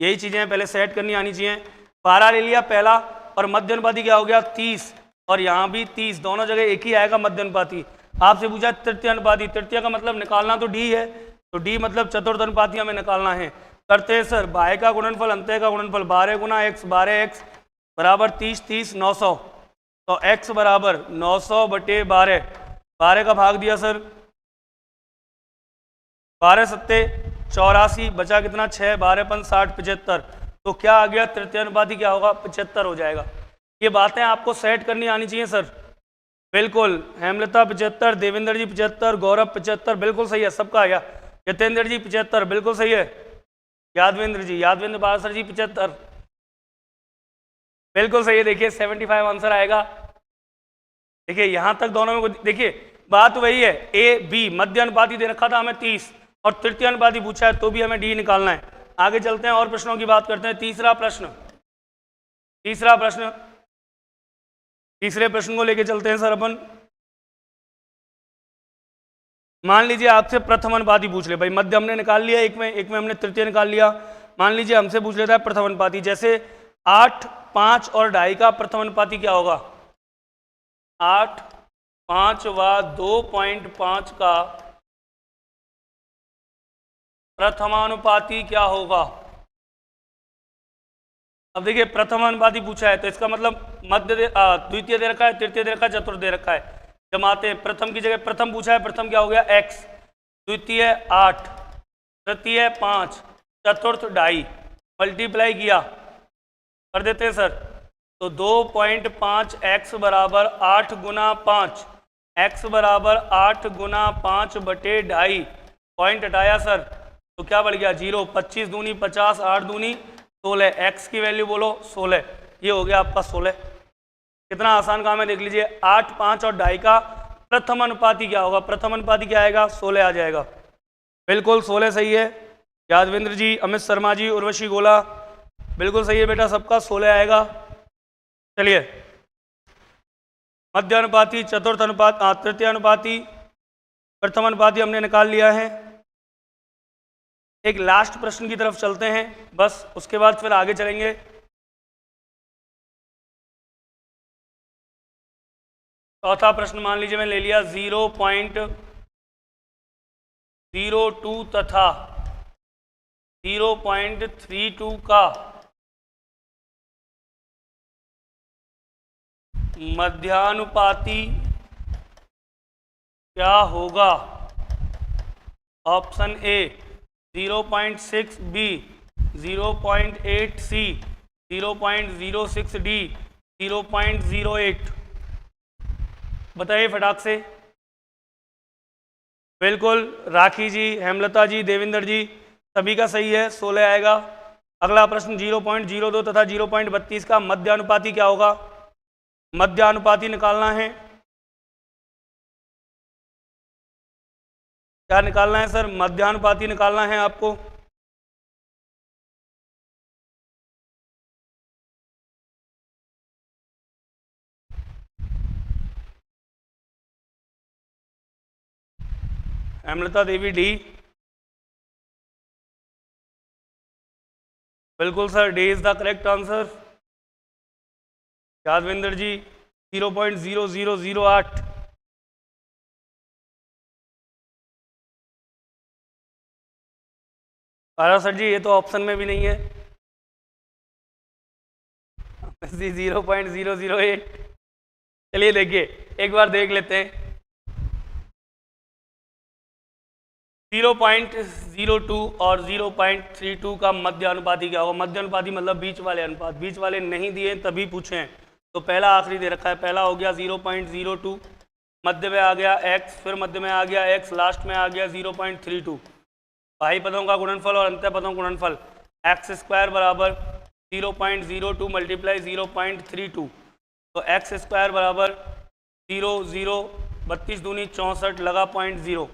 यही चीज़ें पहले सेट करनी आनी चाहिए। 12 ले लिया पहला, और मध्य अनुपाती क्या हो गया 30, और यहाँ भी 30, दोनों जगह एक ही आएगा मध्य अनुपाती। आपसे पूछा तृतीय अनुपाती, तृतीय का मतलब निकालना तो डी है, तो डी मतलब चतुर्थ अनुपाती हमें निकालना है। करते हैं सर, बाह्य का गुणनफल अंत्य का गुणनफल, 12 गुना x, 12x बराबर 30, 30 900, तो x बराबर 900 बटे 12, 12 का भाग दिया सर, 12 सत्ते 84, बचा कितना 6, 12 पन 60 75, तो क्या आ गया तृतीय अनुपाती क्या होगा, 75 हो जाएगा। ये बातें आपको सेट करनी आनी चाहिए सर, बिल्कुल। हेमलता 75, देवेंद्र जी 75, गौरव 75, बिल्कुल सही है, सबका आ गया। जितेंद्र जी 75, बिल्कुल सही है। यादवेंद्र बासर जी 75, बिल्कुल सही है। देखिए 75 आंसर आएगा। देखिए यहां तक दोनों में देखिए बात वही है, ए बी मध्य अनुपाती दे रखा था हमें 30 और तृतीय अनुपाती पूछा है, तो भी हमें डी निकालना है। आगे चलते हैं और प्रश्नों की बात करते हैं। तीसरा प्रश्न, तीसरे प्रश्न को लेके चलते हैं सर अपन। मान लीजिए आपसे प्रथम अनुपाती पूछ ले, भाई मध्य हमने निकाल लिया, एक में हमने तृतीय निकाल लिया। मान लीजिए हमसे पूछ लेता है प्रथम अनुपाती, जैसे 8, 5 और 2.5 का प्रथम अनुपाती क्या होगा। 8, 5 व 2.5 का प्रथमानुपाती क्या होगा। अब देखिए प्रथम अनुपाती पूछा है, तो इसका मतलब द्वितीय दे रखा है, तृतीय दे रखा है, चतुर्थ दे रखा है। जमाते हैं, प्रथम की जगह प्रथम पूछा है, प्रथम क्या हो गया x, द्वितीय 8, तृतीय 5, चतुर्थ 2.5, मल्टीप्लाई किया कर देते हैं सर, तो 2.5x बराबर 8 गुना 5, x बराबर 8 गुना 5 बटे 2.5, पॉइंट हटाया सर तो क्या बढ़ गया 0, 25 दूनी 50, 8 दूनी 16, x की वैल्यू बोलो 16, ये हो गया आपका 16। कितना आसान काम है देख लीजिए, 8, 5 और 2.5 का प्रथम अनुपाती क्या होगा, प्रथम अनुपाती क्या आएगा 16 आ जाएगा, बिल्कुल 16 सही है। यादवेंद्र जी, अमित शर्मा जी, उर्वशी गोला, बिल्कुल सही है बेटा, सबका 16 आएगा। चलिए, मध्य अनुपाती, चतुर्थ अनुपात, तृतीय अनुपाती, प्रथम अनुपाती हमने निकाल लिया है। एक लास्ट प्रश्न की तरफ चलते हैं, बस उसके बाद फिर आगे चलेंगे। चौथा प्रश्न मान लीजिए मैं ले लिया 0.02 तथा 0.32 का मध्यानुपाती क्या होगा। Option A 0.6, B 0.8, C 0.06, D 0.08। बताइए फटाक से। बिल्कुल राखी जी, हेमलता जी, देवेंद्र जी, सभी का सही है, 16 आएगा। अगला प्रश्न 0.02 तथा 0.32 का मध्यानुपाती क्या होगा। मध्यानुपाती निकालना है, क्या निकालना है सर, मध्यानुपाती निकालना है आपको। हेमलता देवी डी, बिल्कुल sir, D is the correct answer. Yadvendra ji 0.0008। Ara sir ji ये तो ऑप्शन में भी नहीं है। 0.008। चलिए देखिए एक बार देख लेते हैं। 0.02 और 0.32 का मध्य अनुपाती क्या होगा। मध्य अनुपाती मतलब बीच वाले अनुपात, बीच वाले नहीं दिए तभी पूछे हैं, तो पहला आखिरी दे रखा है। पहला हो गया 0.02, मध्य में आ गया x, फिर मध्य में आ गया x, लास्ट में आ गया 0.32। बाह्य पदों का गुणनफल और अंतः पदों का गुणनफल, x स्क्वायर बराबर 0.02 मल्टीप्लाई 0.32, तो x स्क्वायर बराबर 0, 32 दूनी 64 लगा 0.0,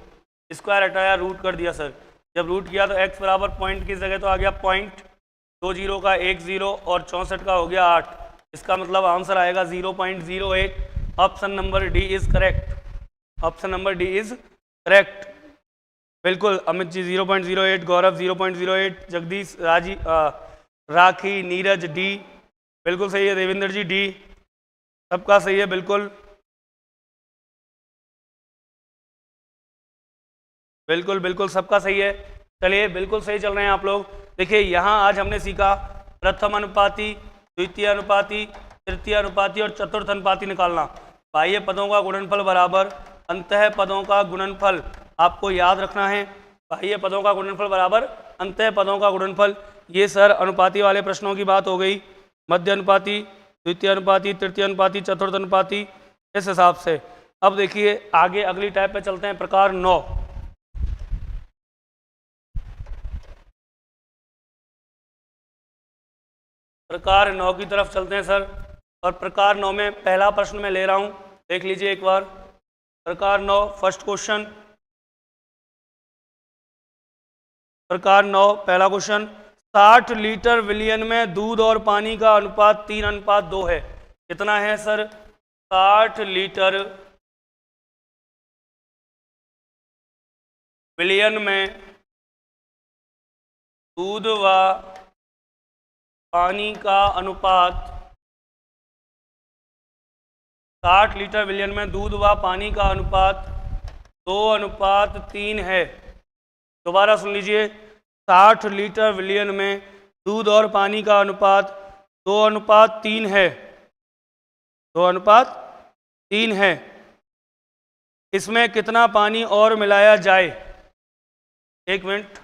स्क्वायर हटाया रूट कर दिया सर। जब रूट किया तो x बराबर पॉइंट की जगह तो आ गया 0.20 का 1 0 और 64 का हो गया 8। इसका मतलब आंसर आएगा 0.08। Option number D is correct. Option number D is correct. बिल्कुल अमित जी 0.08, गौरव 0.08, जगदीश, राखी, नीरज डी, बिल्कुल सही है। देवेंद्र जी डी, सबका सही है बिल्कुल। बिल्कुल बिल्कुल सबका सही है। चलिए बिल्कुल सही चल रहे हैं आप लोग। देखिए यहाँ आज हमने सीखा प्रथम अनुपाती, द्वितीय अनुपाती, तृतीय अनुपाती और चतुर्थ अनुपाती निकालना। बाह्य पदों का गुणनफल बराबर अंतः पदों का गुणनफल, आपको याद रखना है। बाह्य पदों का गुणनफल बराबर अंतः पदों का गुणनफल। ये सर अनुपाती वाले प्रश्नों की बात हो गई। मध्य अनुपाती, द्वितीय अनुपाती, तृतीय अनुपाती, चतुर्थ अनुपाती, इस हिसाब से। अब देखिए आगे अगली टाइप पे चलते हैं, प्रकार 9। प्रकार 9 की तरफ चलते हैं सर। और प्रकार 9 में पहला प्रश्न मैं ले रहा हूं, देख लीजिए एक बार। प्रकार 9 फर्स्ट क्वेश्चन। प्रकार 9 पहला क्वेश्चन, 60 लीटर विलियन में दूध और पानी का अनुपात 3:2 है। कितना है सर। 60 लीटर विलियन में दूध व पानी का अनुपात, 60 लीटर विलियन में दूध व पानी का अनुपात 2:3 है। दोबारा सुन लीजिए, 60 लीटर विलियन में दूध और पानी का अनुपात 2:3 है। 2:3 है। इसमें कितना पानी और मिलाया जाए? एक मिनट,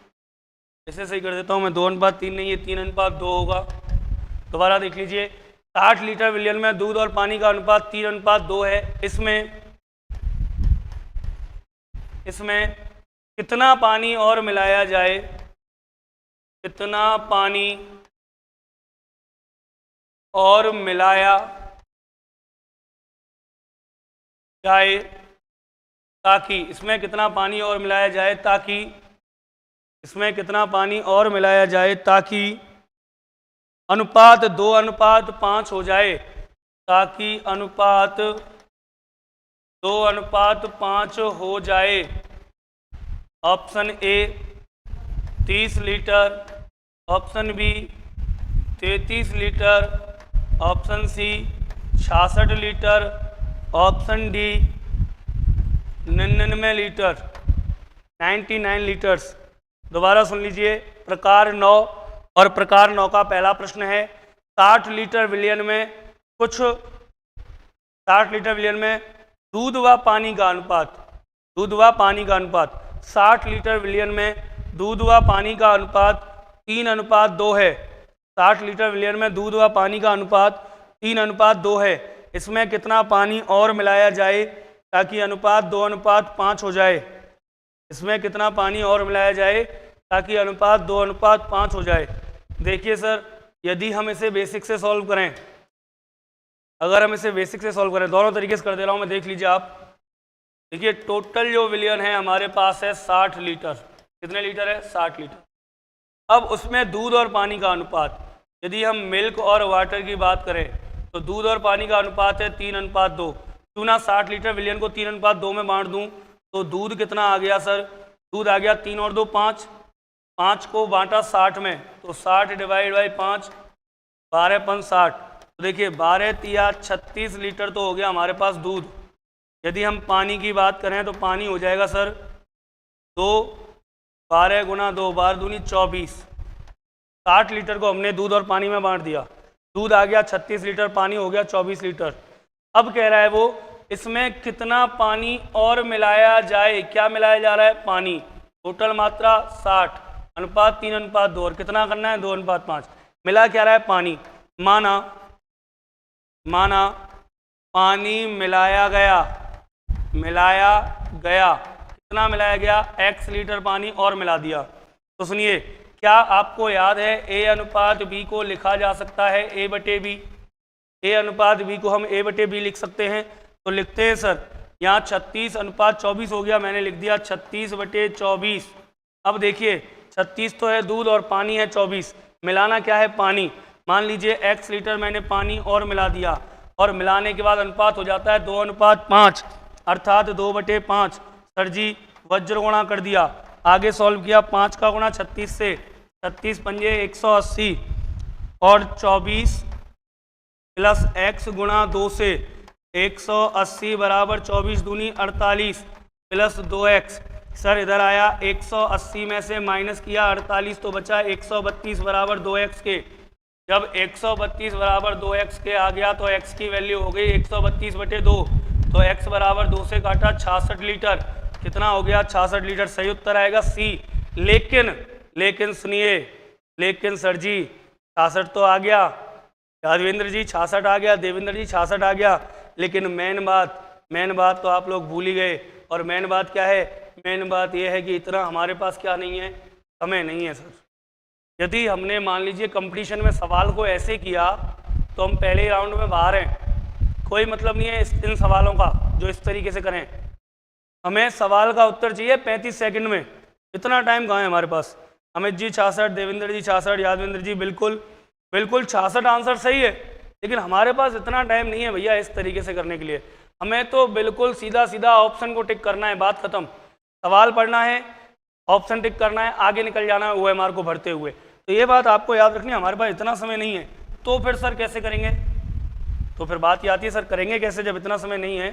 इसे सही कर देता हूँ मैं। 2:3 नहीं, ये 3:2 होगा। दोबारा देख लीजिए, 60 लीटर विलियन में दूध और पानी का अनुपात 3:2 है। इसमें कितना पानी और मिलाया जाए? कितना पानी और मिलाया जाए ताकि इसमें कितना पानी और मिलाया जाए ताकि इसमें कितना पानी और मिलाया जाए ताकि अनुपात 2:5 हो जाए, ताकि अनुपात 2:5 हो जाए। Option A 30 litre, option B 33 litre, option C 66 litre, option D 99 litre, 99 litres. दोबारा सुन लीजिए, प्रकार 9 और प्रकार 9 का पहला प्रश्न है 60 लीटर विलियन में 60 व पानी का अनुपात 60 लीटर विलियन में दूध व पानी का अनुपात 3:2 है। 60 लीटर विलियन में दूध व पानी का अनुपात 3:2 है। इसमें कितना पानी और मिलाया जाए ताकि अनुपात 2:5 हो जाए? इसमें कितना पानी और मिलाया जाए ताकि अनुपात 2:5 हो जाए? देखिए सर, यदि हम इसे बेसिक से सॉल्व करें, अगर हम इसे बेसिक से सॉल्व करें, दोनों तरीके से कर दे रहा हूँ मैं, देख लीजिए आप। देखिए टोटल जो विलियन है हमारे पास है 60 लीटर। कितने लीटर है? 60 लीटर। अब उसमें दूध और पानी का अनुपात, यदि हम मिल्क और वाटर की बात करें तो दूध और पानी का अनुपात है 3:2। क्यों ना 60 लीटर विलियन को 3:2 में बांट दूं, तो दूध कितना आ गया सर? दूध आ गया 3 और 2 5, 5 को बांटा 60 में, तो 60 डिवाइड बाई 5, 12 60। तो देखिए 12 तिया 36 लीटर तो हो गया हमारे पास दूध। यदि हम पानी की बात करें तो पानी हो जाएगा सर 2, 12 गुना 2, 12 दूनी 24। 60 लीटर को हमने दूध और पानी में बांट दिया, दूध आ गया 36 लीटर, पानी हो गया 24 लीटर। अब कह रहा है वो इसमें कितना पानी और मिलाया जाए। क्या मिलाया जा रहा है? पानी। टोटल मात्रा 60, अनुपात 3:2 और कितना करना है? 2:5। मिला क्या रहा है? पानी। माना पानी मिलाया गया। कितना मिलाया गया? x लीटर पानी और मिला दिया। तो सुनिए, क्या आपको याद है A:B को लिखा जा सकता है A/B? A:B को हम A/B लिख सकते हैं, तो लिखते हैं सर। यहाँ 36:24 हो गया, मैंने लिख दिया 36/24। अब देखिए 36 तो है दूध और पानी है 24, मिलाना क्या है? पानी। मान लीजिए x लीटर मैंने पानी और मिला दिया, और मिलाने के बाद अनुपात हो जाता है 2:5, अर्थात 2/5। सर जी वज्र गुणा कर दिया, आगे सॉल्व किया, 5 का गुणा 36 से, 36 पंजे 180 और 24 प्लस x गुणा 2 से 180 बराबर 24 दूनी 48 प्लस 2x। सर इधर आया 180 में से माइनस किया 48 तो बचा 132 बराबर 2x के। जब 132 बराबर 2x के आ गया तो x की वैल्यू हो गई 132/2, तो x बराबर 2 से काटा 66 लीटर। कितना हो गया? 66 लीटर। सही उत्तर आएगा सी। लेकिन सुनिए, लेकिन सर जी 66 तो आ गया, यादवेंद्र जी 66 आ गया, देवेंद्र जी 66 आ गया, लेकिन मेन बात तो आप लोग भूल ही गए। और मेन बात क्या है? मेन बात यह है कि इतना हमारे पास क्या नहीं है? समय नहीं है सर। यदि हमने मान लीजिए कंपटीशन में सवाल को ऐसे किया तो हम पहले राउंड में बाहर हैं। कोई मतलब नहीं है इन सवालों का जो इस तरीके से करें। हमें सवाल का उत्तर चाहिए 35 सेकंड में। इतना टाइम कहाँ है हमारे पास? अमित जी 66, देवेंद्र जी 66, यादवेंद्र जी बिल्कुल 66 आंसर सही है, लेकिन हमारे पास इतना टाइम नहीं है भैया इस तरीके से करने के लिए। हमें तो बिल्कुल सीधा ऑप्शन को टिक करना है, बात खत्म। सवाल पढ़ना है, ऑप्शन टिक करना है, आगे निकल जाना है OMR को भरते हुए। तो ये बात आपको याद रखनी है, हमारे पास इतना समय नहीं है। तो फिर सर कैसे करेंगे? तो फिर बात ये आती है सर करेंगे कैसे जब इतना समय नहीं है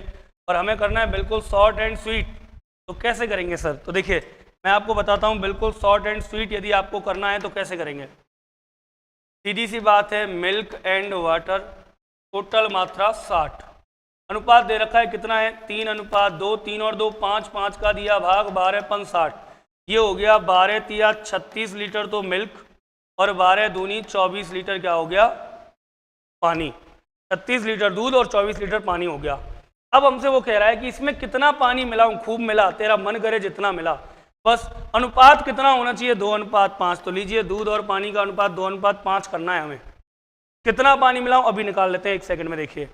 और हमें करना है बिल्कुल शॉर्ट एंड स्वीट। तो कैसे करेंगे सर? तो देखिए मैं आपको बताता हूँ, बिल्कुल शॉर्ट एंड स्वीट यदि आपको करना है तो कैसे करेंगे। सीधी सी बात है, मिल्क एंड वाटर, टोटल मात्रा 60। अनुपात दे रखा है कितना है 3:2, 3 और 2 5, 5 का दिया भाग 12 5 60, ये हो गया 12 तिया 36 लीटर तो मिल्क और 12 दूनी 24 लीटर क्या हो गया पानी। 36 लीटर दूध और 24 लीटर पानी हो गया। अब हमसे वो कह रहा है कि इसमें कितना पानी मिलाऊं, खूब मिला, तेरा मन करे जितना मिला, बस अनुपात कितना होना चाहिए 2:5। तो लीजिए दूध और पानी का अनुपात 2:5 करना है हमें। कितना पानी मिलाऊं अभी निकाल लेते हैं, 1 सेकंड में। देखिए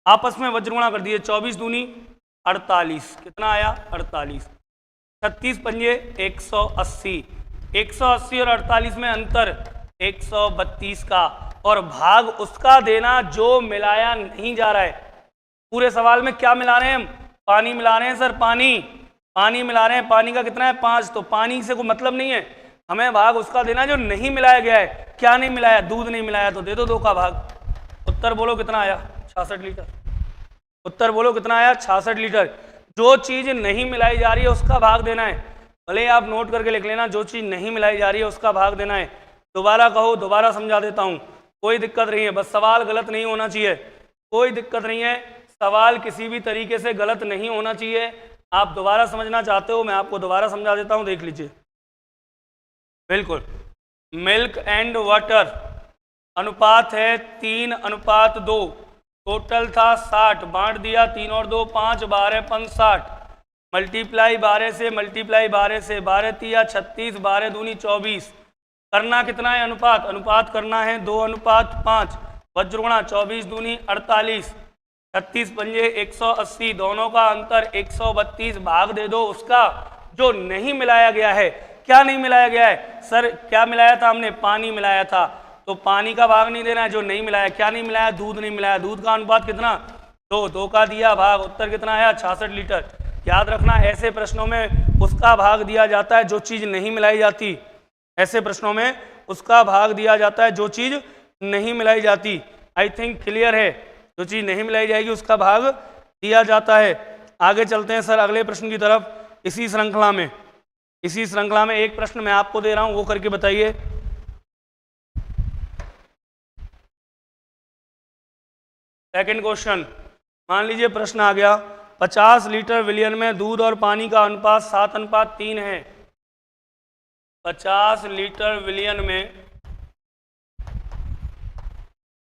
आपस में वज्रगुणा कर दिए, 24 दूनी 48, कितना आया 48, 36 पंजे 180, 180 और 48 में अंतर 132 का, और भाग उसका देना जो मिलाया नहीं जा रहा है। पूरे सवाल में क्या मिला रहे हैं हम, पानी मिला रहे हैं सर, पानी मिला रहे हैं। पानी का कितना है 5, तो पानी से कोई मतलब नहीं है, हमें भाग उसका देना जो नहीं मिलाया गया है। क्या नहीं मिलाया, दूध नहीं मिलाया, तो दे दो 2 का भाग। उत्तर बोलो कितना आया 66 लीटर। उत्तर बोलो कितना आया 66 लीटर। जो चीज़ नहीं मिलाई जा रही है उसका भाग देना है, भले आप नोट करके लिख लेना, जो चीज़ नहीं मिलाई जा रही है उसका भाग देना है। दोबारा कहो, दोबारा समझा देता हूँ, कोई दिक्कत नहीं है, बस सवाल गलत नहीं होना चाहिए, कोई दिक्कत नहीं है, सवाल किसी भी तरीके से गलत नहीं होना चाहिए। आप दोबारा समझना चाहते हो, मैं आपको दोबारा समझा देता हूँ, देख लीजिए। बिल्कुल, मिल्क एंड वाटर अनुपात है 3:2, टोटल था 60, बांट दिया 3 और 2 5, 12 5 60, मल्टीप्लाई 12 से, मल्टीप्लाई 12 से, 12 तिया 36, 12 दूनी 24, करना कितना है अनुपात, अनुपात करना है 2:5, वज्रगुणा 24 दूनी 48, 36 पंजे 180, दोनों का अंतर 132, भाग दे दो उसका जो नहीं मिलाया गया है। क्या नहीं मिलाया गया है सर, क्या मिलाया था हमने, पानी मिलाया था, तो पानी का भाग नहीं देना है जो नहीं मिलाया। क्या नहीं मिलाया, दूध नहीं मिलाया, दूध का अनुपात कितना 2 का दिया भाग, उत्तर कितना आया 66 लीटर। याद रखना ऐसे प्रश्नों में उसका भाग दिया जाता है जो चीज़ नहीं मिलाई जाती, ऐसे प्रश्नों में उसका भाग दिया जाता है जो चीज़ नहीं मिलाई जाती। आई थिंक क्लियर है, जो चीज़ नहीं मिलाई जाएगी उसका भाग दिया जाता है। आगे चलते हैं सर अगले प्रश्न की तरफ। इसी श्रृंखला में एक प्रश्न मैं आपको दे रहा हूं, वो करके बताइए। सेकंड क्वेश्चन, मान लीजिए प्रश्न आ गया 50 लीटर विलियन में दूध और पानी का अनुपात 7:3 है। 50 लीटर विलियन में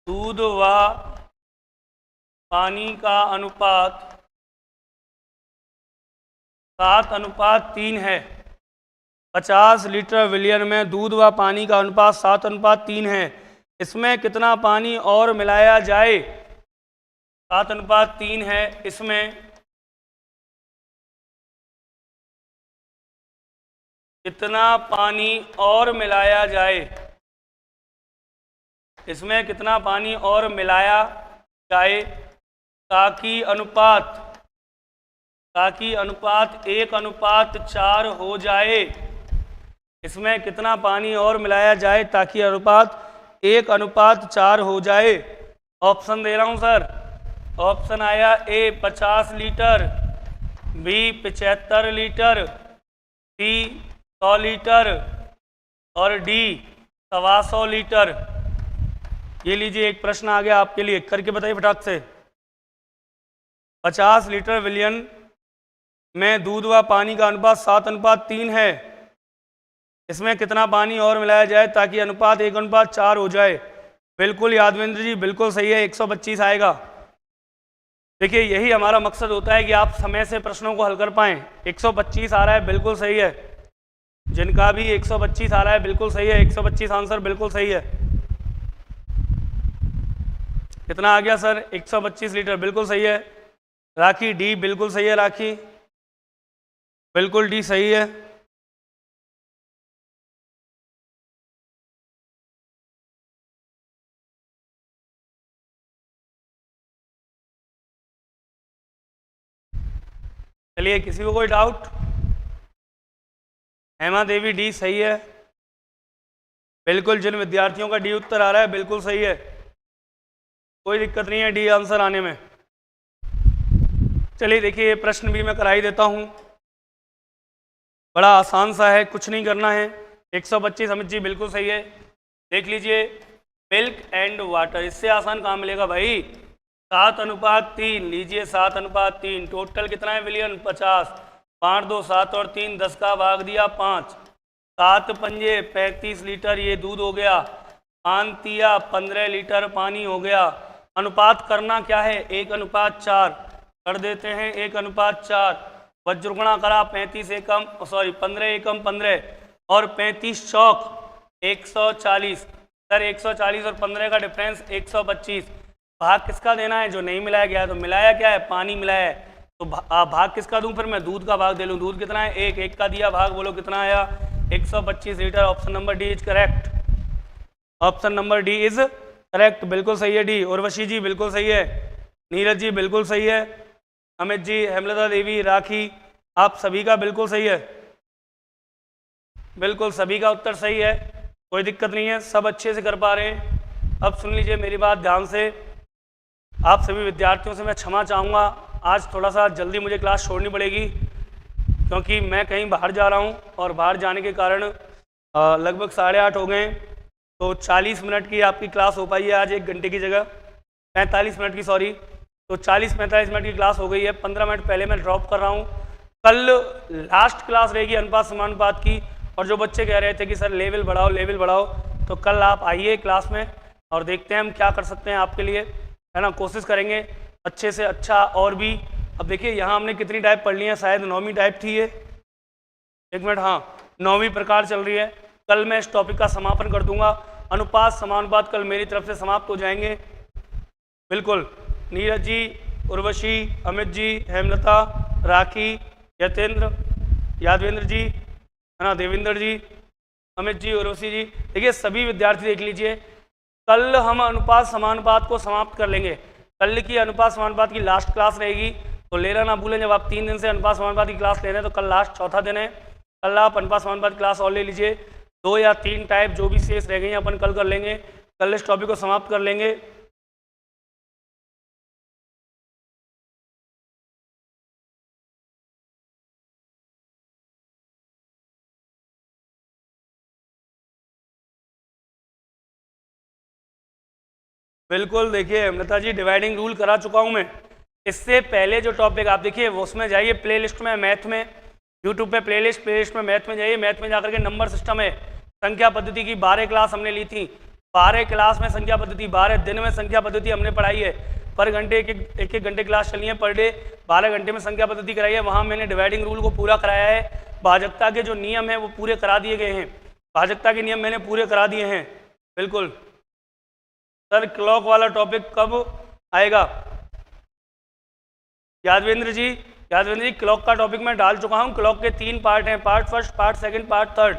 दूध व पानी का अनुपात 7:3 है। 50 लीटर विलियन में दूध व पानी का अनुपात 7:3 है। इसमें कितना पानी और मिलाया जाए, 7:3 है, इसमें कितना पानी और मिलाया जाए, इसमें कितना पानी और मिलाया जाए ताकि अनुपात 1:4 हो जाए। इसमें कितना पानी और मिलाया जाए ताकि अनुपात 1:4 हो जाए। ऑप्शन दे रहा हूं सर, ऑप्शन आया ए 50 लीटर, बी 75 लीटर, सी 100 लीटर और डी 125 लीटर। ये लीजिए एक प्रश्न आ गया आपके लिए, करके बताइए फटाक से। 50 लीटर विलियन में दूध व पानी का अनुपात 7:3 है। इसमें कितना पानी और मिलाया जाए ताकि अनुपात 1:4 हो जाए। बिल्कुल यादवेंद्र जी, बिल्कुल सही है, 125 आएगा। देखिए यही हमारा मकसद होता है कि आप समय से प्रश्नों को हल कर पाएँ। 125 आ रहा है, बिल्कुल सही है। जिनका भी 125 आ रहा है बिल्कुल सही है, 125 आंसर बिल्कुल सही है। कितना आ गया सर, 125 लीटर, बिल्कुल सही है। राखी डी बिल्कुल सही है, राखी बिल्कुल डी सही है। चलिए, किसी को कोई डाउट? हेमा देवी डी सही है, बिल्कुल। जिन विद्यार्थियों का डी उत्तर आ रहा है बिल्कुल सही है, कोई दिक्कत नहीं है डी आंसर आने में। चलिए देखिए, ये प्रश्न भी मैं कराई देता हूँ, बड़ा आसान सा है, कुछ नहीं करना है। 125 अमित जी बिल्कुल सही है। देख लीजिए, मिल्क एंड वाटर, इससे आसान कहाँ मिलेगा भाई। 7:3 लीजिए, 7:3 टोटल कितना है विलियन 50। 5 2 7 और 3 10 का भाग दिया 5। 7 पंजे 35 लीटर ये दूध हो गया। 5 तिया 15 लीटर पानी हो गया। अनुपात करना क्या है, 1:4 कर देते हैं। 1:4 वज्रगुणा करा 35 एकम 15 एकम 15 और 35 चौक 140। सर 140 और 15 का डिफरेंस 125। भाग किसका देना है, जो नहीं मिलाया गया है। तो मिलाया क्या है, पानी मिलाया है। तो भाग किसका दूं, फिर मैं दूध का भाग दे लूँ। दूध कितना है, एक का दिया भाग, बोलो कितना आया, 125 litre. Option number D is correct. Option number D is correct, बिल्कुल सही है डी। उर्वशी जी बिल्कुल सही है। नीरज जी बिल्कुल सही है। अमित जी, हेमलता देवी, राखी, आप सभी का बिल्कुल सही है। बिल्कुल सभी का उत्तर सही है, कोई दिक्कत नहीं है, सब अच्छे से कर पा रहे हैं। अब सुन लीजिए मेरी बात ध्यान से। आप सभी विद्यार्थियों से मैं क्षमा चाहूँगा, आज थोड़ा सा जल्दी मुझे क्लास छोड़नी पड़ेगी क्योंकि मैं कहीं बाहर जा रहा हूँ और बाहर जाने के कारण लगभग 8:30 हो गए। तो 40 मिनट की आपकी क्लास हो पाई है आज, 1 घंटे की जगह 45 मिनट की, सॉरी। तो 40-45 मिनट की क्लास हो गई है। 15 मिनट पहले मैं ड्रॉप कर रहा हूँ। कल लास्ट क्लास रहेगी अनुपात समानुपात की। और जो बच्चे कह रहे थे कि सर लेवल बढ़ाओ लेवल बढ़ाओ, तो कल आप आइए क्लास में और देखते हैं हम क्या कर सकते हैं आपके लिए, है ना। कोशिश करेंगे अच्छे से अच्छा। और भी अब देखिए यहाँ हमने कितनी टाइप पढ़ ली है, शायद 9वीं टाइप थी ये। 1 मिनट, हाँ 9वीं प्रकार चल रही है। कल मैं इस टॉपिक का समापन कर दूंगा। अनुपात समानुपात कल मेरी तरफ से समाप्त हो जाएंगे। बिल्कुल, नीरज जी, उर्वशी, अमित जी, हेमलता, राखी, यतेंद्र, यादवेंद्र जी, है ना, देवेंद्र जी, अमित जी, उर्वशी जी, देखिए सभी विद्यार्थी देख लीजिए। कल हम अनुपात समानुपात को समाप्त कर लेंगे। कल की अनुपात समानुपात की लास्ट क्लास रहेगी, तो लेना ना भूलें। जब आप 3 दिन से अनुपात समानुपात की क्लास ले रहे हैं तो कल लास्ट चौथा दिन है। कल आप अनुपात समानुपात की क्लास और ले लीजिए। 2 या 3 टाइप जो भी शेष रह गई अपन कल कर लेंगे। कल इस टॉपिक को समाप्त कर लेंगे। बिल्कुल, देखिए अमृता जी, डिवाइडिंग रूल करा चुका हूँ मैं। इससे पहले जो टॉपिक आप देखिए वो उसमें जाइए प्लेलिस्ट में, मैथ में, यूट्यूब पे प्लेलिस्ट में मैथ में जाइए। मैथ में जाकर के नंबर सिस्टम है, संख्या पद्धति की 12 क्लास हमने ली थी। 12 क्लास में संख्या पद्धति, 12 दिन में संख्या पद्धति हमने पढ़ाई है। पर घंटे एक घंटे क्लास चली है पर डे, 12 घंटे में संख्या पद्धति कराई है। वहाँ मैंने डिवाइडिंग रूल को पूरा कराया है। भाजकता के जो नियम है वो पूरे करा दिए गए हैं। भाजकता के नियम मैंने पूरे करा दिए हैं। बिल्कुल सर, क्लॉक वाला टॉपिक कब आएगा? यादवेंद्र जी, क्लॉक का टॉपिक मैं डाल चुका हूँ। क्लॉक के 3 पार्ट हैं, part first, part second, part third.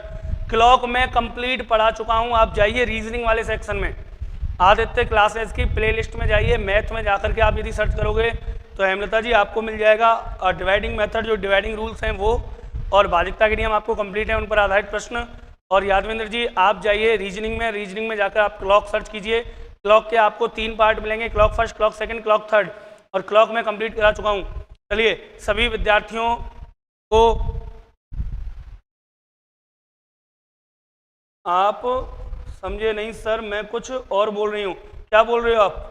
Clock में कंप्लीट पढ़ा चुका हूँ। आप जाइए रीजनिंग वाले सेक्शन में, आदित्य क्लासेस की प्लेलिस्ट में जाइए। मैथ में जाकर के आप यदि सर्च करोगे तो हेमलता जी आपको मिल जाएगा डिवाइडिंग मेथड, जो डिवाइडिंग रूल्स हैं वो, और भाजकता के नियम आपको कंप्लीट है, उन पर आधारित प्रश्न। और यादवेंद्र जी आप जाइए रीजनिंग में जाकर आप क्लॉक सर्च कीजिए। क्लॉक के आपको 3 पार्ट मिलेंगे, clock first, clock second, clock third, और क्लॉक में कंप्लीट करा चुका हूँ। चलिए सभी विद्यार्थियों को, आप समझे नहीं सर, मैं कुछ और बोल रही हूँ। क्या बोल रहे हो आप?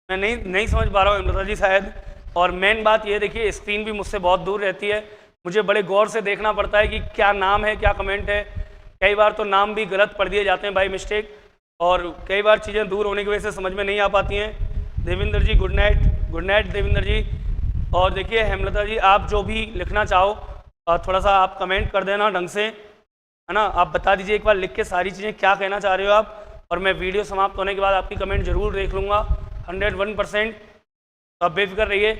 मैं नहीं समझ पा रहा हूँ अमृता जी शायद। और मेन बात ये देखिए, स्क्रीन भी मुझसे बहुत दूर रहती है, मुझे बड़े गौर से देखना पड़ता है कि क्या नाम है क्या कमेंट है। कई बार तो नाम भी गलत पढ़ दिए जाते हैं बाय मिस्टेक, और कई बार चीज़ें दूर होने की वजह से समझ में नहीं आ पाती हैं। देवेंद्र जी गुड नाइट देवेंद्र जी। और देखिए हेमलता जी, आप जो भी लिखना चाहो थोड़ा सा आप कमेंट कर देना ढंग से, है ना। आप बता दीजिए एक बार लिख के सारी चीज़ें क्या कहना चाह रहे हो आप, और मैं वीडियो समाप्त होने के बाद आपकी कमेंट जरूर देख लूँगा 101%। तो आप बेफिक्र रहिए।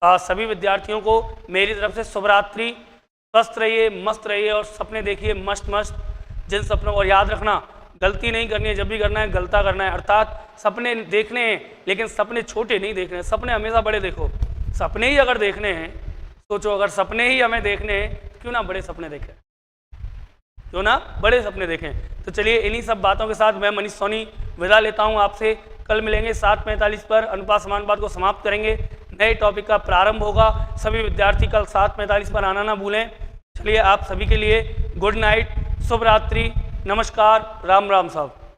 सभी विद्यार्थियों को मेरी तरफ से शुभ रात्रि। स्वस्थ रहिए, मस्त रहिए, और सपने देखिए मस्त जिन सपनों। और याद रखना, गलती नहीं करनी है, जब भी करना है गलता करना है। अर्थात सपने देखने हैं लेकिन सपने छोटे नहीं देखने हैं, सपने हमेशा बड़े देखो। सपने ही अगर देखने हैं, सोचो अगर सपने ही हमें देखने हैं तो क्यों ना बड़े सपने देखें, क्यों ना बड़े सपने देखें। तो चलिए इन्हीं सब बातों के साथ मैं मनीष सोनी विदा लेता हूँ आपसे। कल मिलेंगे 7:45 पर, अनुपात समानुपात को समाप्त करेंगे, नए टॉपिक का प्रारंभ होगा। सभी विद्यार्थी कल 7:45 पर आना ना भूलें। चलिए आप सभी के लिए गुड नाइट, शुभ रात्रि, नमस्कार, राम राम साहब।